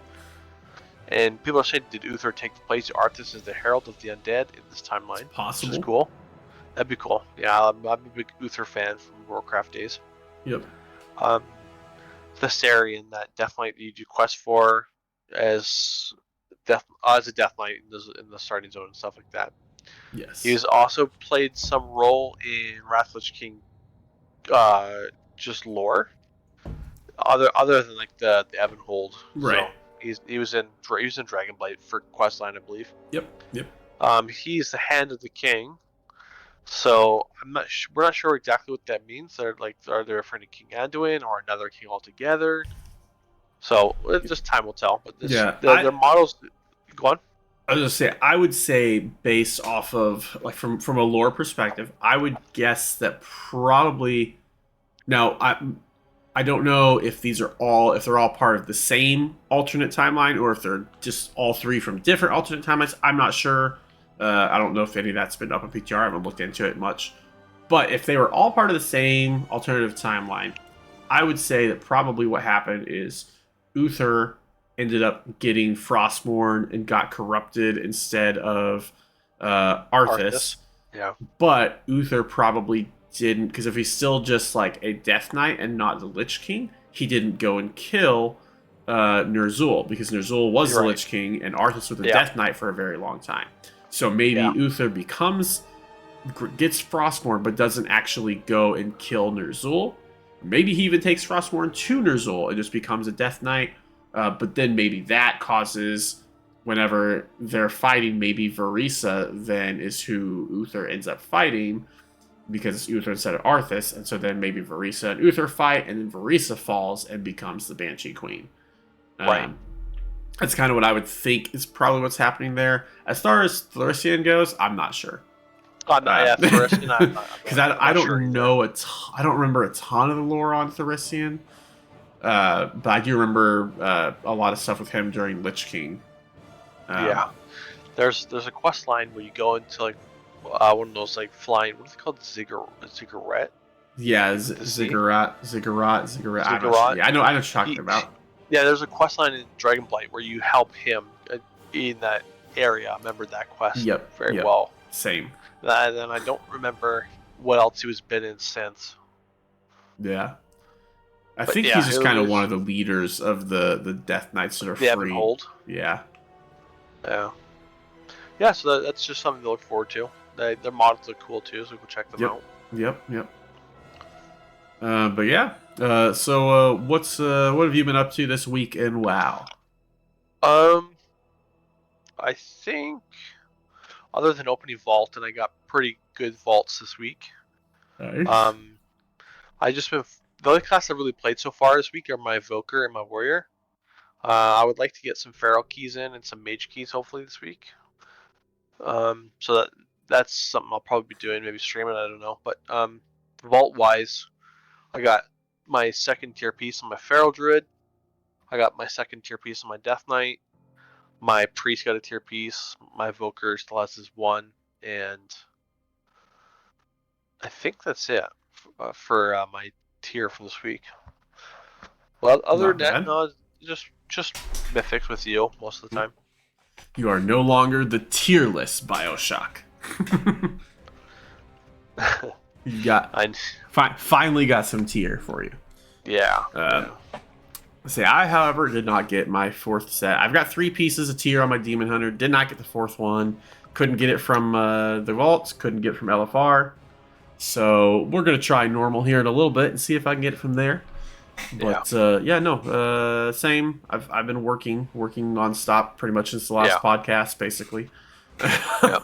And people are saying, did Uther take the place of Arthas as the herald of the undead in this timeline? It's possible. Which is cool. That'd be cool. Yeah, I'm a big Uther fan from Warcraft days. Yep. Thessarian, that Death Knight you do quest for as a Death Knight in the starting zone and stuff like that. Yes. He's also played some role in Wrath Lich King, just lore. Other than like the Evanhold. Right. So he was in Dragonblight for questline, I believe. Yep. He's the Hand of the King. So we're not sure exactly what that means. Are they referring to King Anduin or another king altogether? So just time will tell. But their models. Go on. I was gonna say, I would say based off of like from a lore perspective, I would guess that probably. Now I don't know if they're all part of the same alternate timeline or if they're just all 3 from different alternate timelines. I'm not sure. I don't know if any of that's been up in PTR. I haven't looked into it much. But if they were all part of the same alternative timeline, I would say that probably what happened is Uther ended up getting Frostmourne and got corrupted instead of Arthas. Yeah. But Uther probably didn't, because if he's still just like a Death Knight and not the Lich King, he didn't go and kill Ner'zhul, because Ner'zhul was the Lich King and Arthas was the Death Knight for a very long time. So maybe Uther gets Frostmourne, but doesn't actually go and kill Ner'zhul. Maybe he even takes Frostmourne to Ner'zhul and just becomes a Death Knight. But then maybe that causes, whenever they're fighting, maybe Varisa then is who Uther ends up fighting, because it's Uther instead of Arthas. And so then maybe Varisa and Uther fight, and then Varisa falls and becomes the Banshee Queen. Right. That's kind of what I would think is probably what's happening there. As far as Thracian goes, I'm not sure. Thracian. Because I don't know I don't remember a ton of the lore on Thracian, but I do remember a lot of stuff with him during Lich King. There's a quest line where you go into like one of those like flying. What is it called? Ziggurat. Yeah, Ziggurat. Yeah, I know what you're talking about. Yeah, there's a quest line in Dragonblight where you help him in that area. I remember that quest very well. Same. And then I don't remember what else he was been in since. Yeah. I think he's just kind of one of the leaders of the Death Knights that are free. Hold. Yeah. Yeah. Yeah, so that's just something to look forward to. Their models look cool too, so go check them out. Yep. But yeah. So what have you been up to this week in WoW? I think other than opening Vault, and I got pretty good vaults this week. Nice. I just been the only class I've really played so far this week are my Evoker and my Warrior. I would like to get some Feral keys in and some Mage keys hopefully this week. So that's something I'll probably be doing, maybe streaming, I don't know. But vault wise, I got my second tier piece on my Feral Druid. I got my second tier piece on my Death Knight. My Priest got a tier piece. My Evoker still has his one, and I think that's it for my tier from this week. Well, other than that, no, just mythics with you most of the time. You are no longer the tierless Bioshock. You got finally got some tier for you. Yeah. I, however, did not get my fourth set. I've got 3 pieces of tier on my Demon Hunter. Did not get the 4th one. Couldn't get it from the vaults. Couldn't get it from LFR. So we're gonna try normal here in a little bit and see if I can get it from there. But same. I've been working nonstop pretty much since the last podcast, basically. I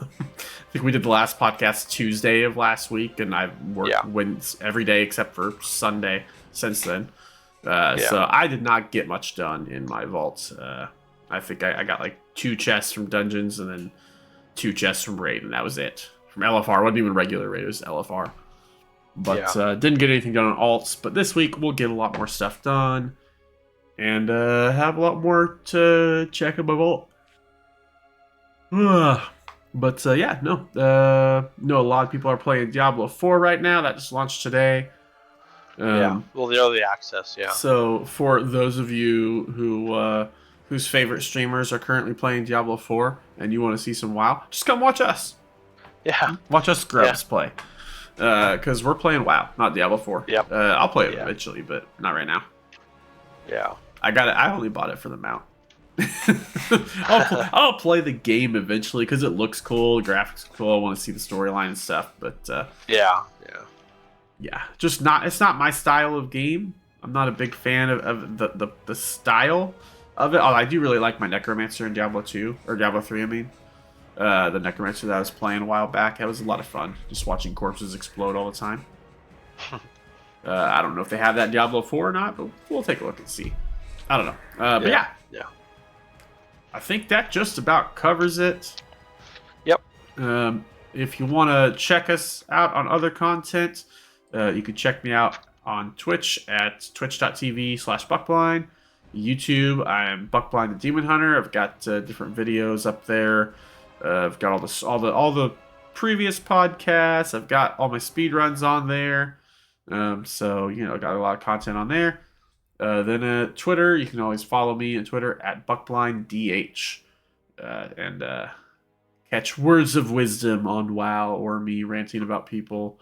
think we did the last podcast Tuesday of last week, and I've worked every day except for Sunday since then. So I did not get much done in my vaults. I think I got like 2 chests from dungeons and then 2 chests from raid, and that was it. From LFR, it wasn't even regular raid, it was LFR. But didn't get anything done on alts. But this week we'll get a lot more stuff done, and have a lot more to check in my vault. But no, a lot of people are playing Diablo 4 right now. That just launched today. Well, the early access, So for those of you who whose favorite streamers are currently playing Diablo 4 and you want to see some WoW, just come watch us. Yeah. Watch us scrubs play. Because we're playing WoW, not Diablo 4. Yep. I'll play it eventually, but not right now. Yeah. I got it. I only bought it for the mount. I'll play the game eventually because it looks cool, the graphics are cool. I want to see the storyline and stuff, but just not. It's not my style of game. I'm not a big fan of the style of it. I do really like my Necromancer in Diablo 2 or Diablo 3. I mean, the Necromancer that I was playing a while back. That was a lot of fun, just watching corpses explode all the time. I don't know if they have that in Diablo 4 or not, but we'll take a look and see. I don't know. But yeah. I think that just about covers it. Yep. If you want to check us out on other content, you can check me out on Twitch at twitch.tv/Buckblind. YouTube, I am Buckblind the Demon Hunter. I've got different videos up there. I've got all the previous podcasts. I've got all my speed runs on there. So got a lot of content on there. Then Twitter, you can always follow me on Twitter at BuckblindDH. Okay, catch words of wisdom on WoW or me ranting about people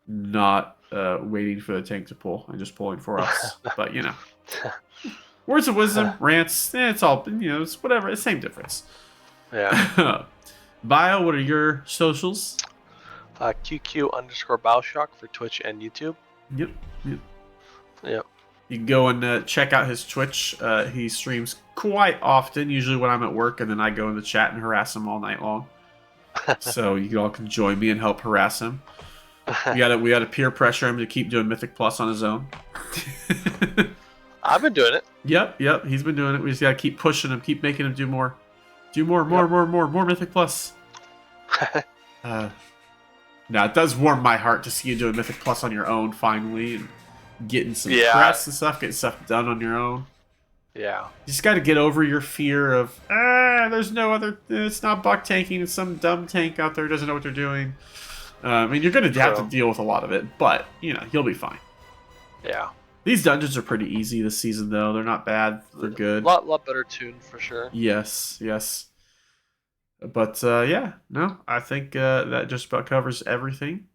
not waiting for the tank to pull and just pulling for us. But, you know. Words of wisdom, rants, it's all, it's whatever. It's the same difference. Yeah. Bio, what are your socials? QQ_Bioshock for Twitch and YouTube. Yep. Yep. You can go and check out his Twitch. He streams quite often, usually when I'm at work, and then I go in the chat and harass him all night long. So you all can join me and help harass him. We gotta peer pressure him to keep doing Mythic Plus on his own. I've been doing it. Yep. He's been doing it. We just gotta keep pushing him, keep making him do more. More Mythic Plus. Now it does warm my heart to see you doing Mythic Plus on your own finally, and getting some press and stuff, getting stuff done on your own. Yeah. You just got to get over your fear of there's no other. It's not buck tanking. It's some dumb tank out there who doesn't know what they're doing. I mean, you're going to have to deal with a lot of it, but you'll be fine. Yeah. These dungeons are pretty easy this season, though. They're not bad. They're good. A lot better tuned for sure. Yes. But I think that just about covers everything.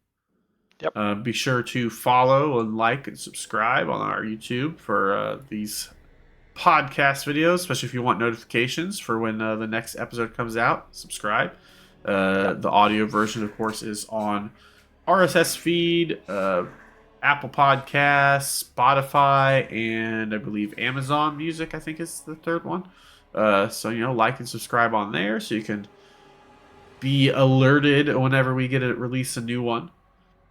Yep. Be sure to follow and like and subscribe on our YouTube for these podcast videos, especially if you want notifications for when the next episode comes out. Subscribe. The audio version, of course, is on RSS feed, Apple Podcasts, Spotify, and I believe Amazon Music, I think is the third one. So, like and subscribe on there so you can be alerted whenever we release a new one.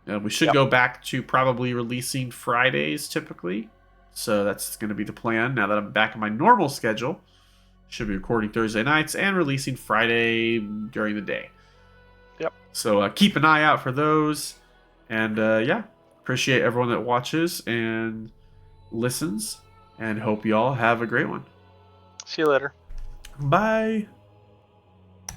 We should go back to probably releasing Fridays typically. So that's going to be the plan. Now that I'm back in my normal schedule, should be recording Thursday nights and releasing Friday during the day. Yep. So keep an eye out for those. And appreciate everyone that watches and listens. And hope you all have a great one. See you later. Bye.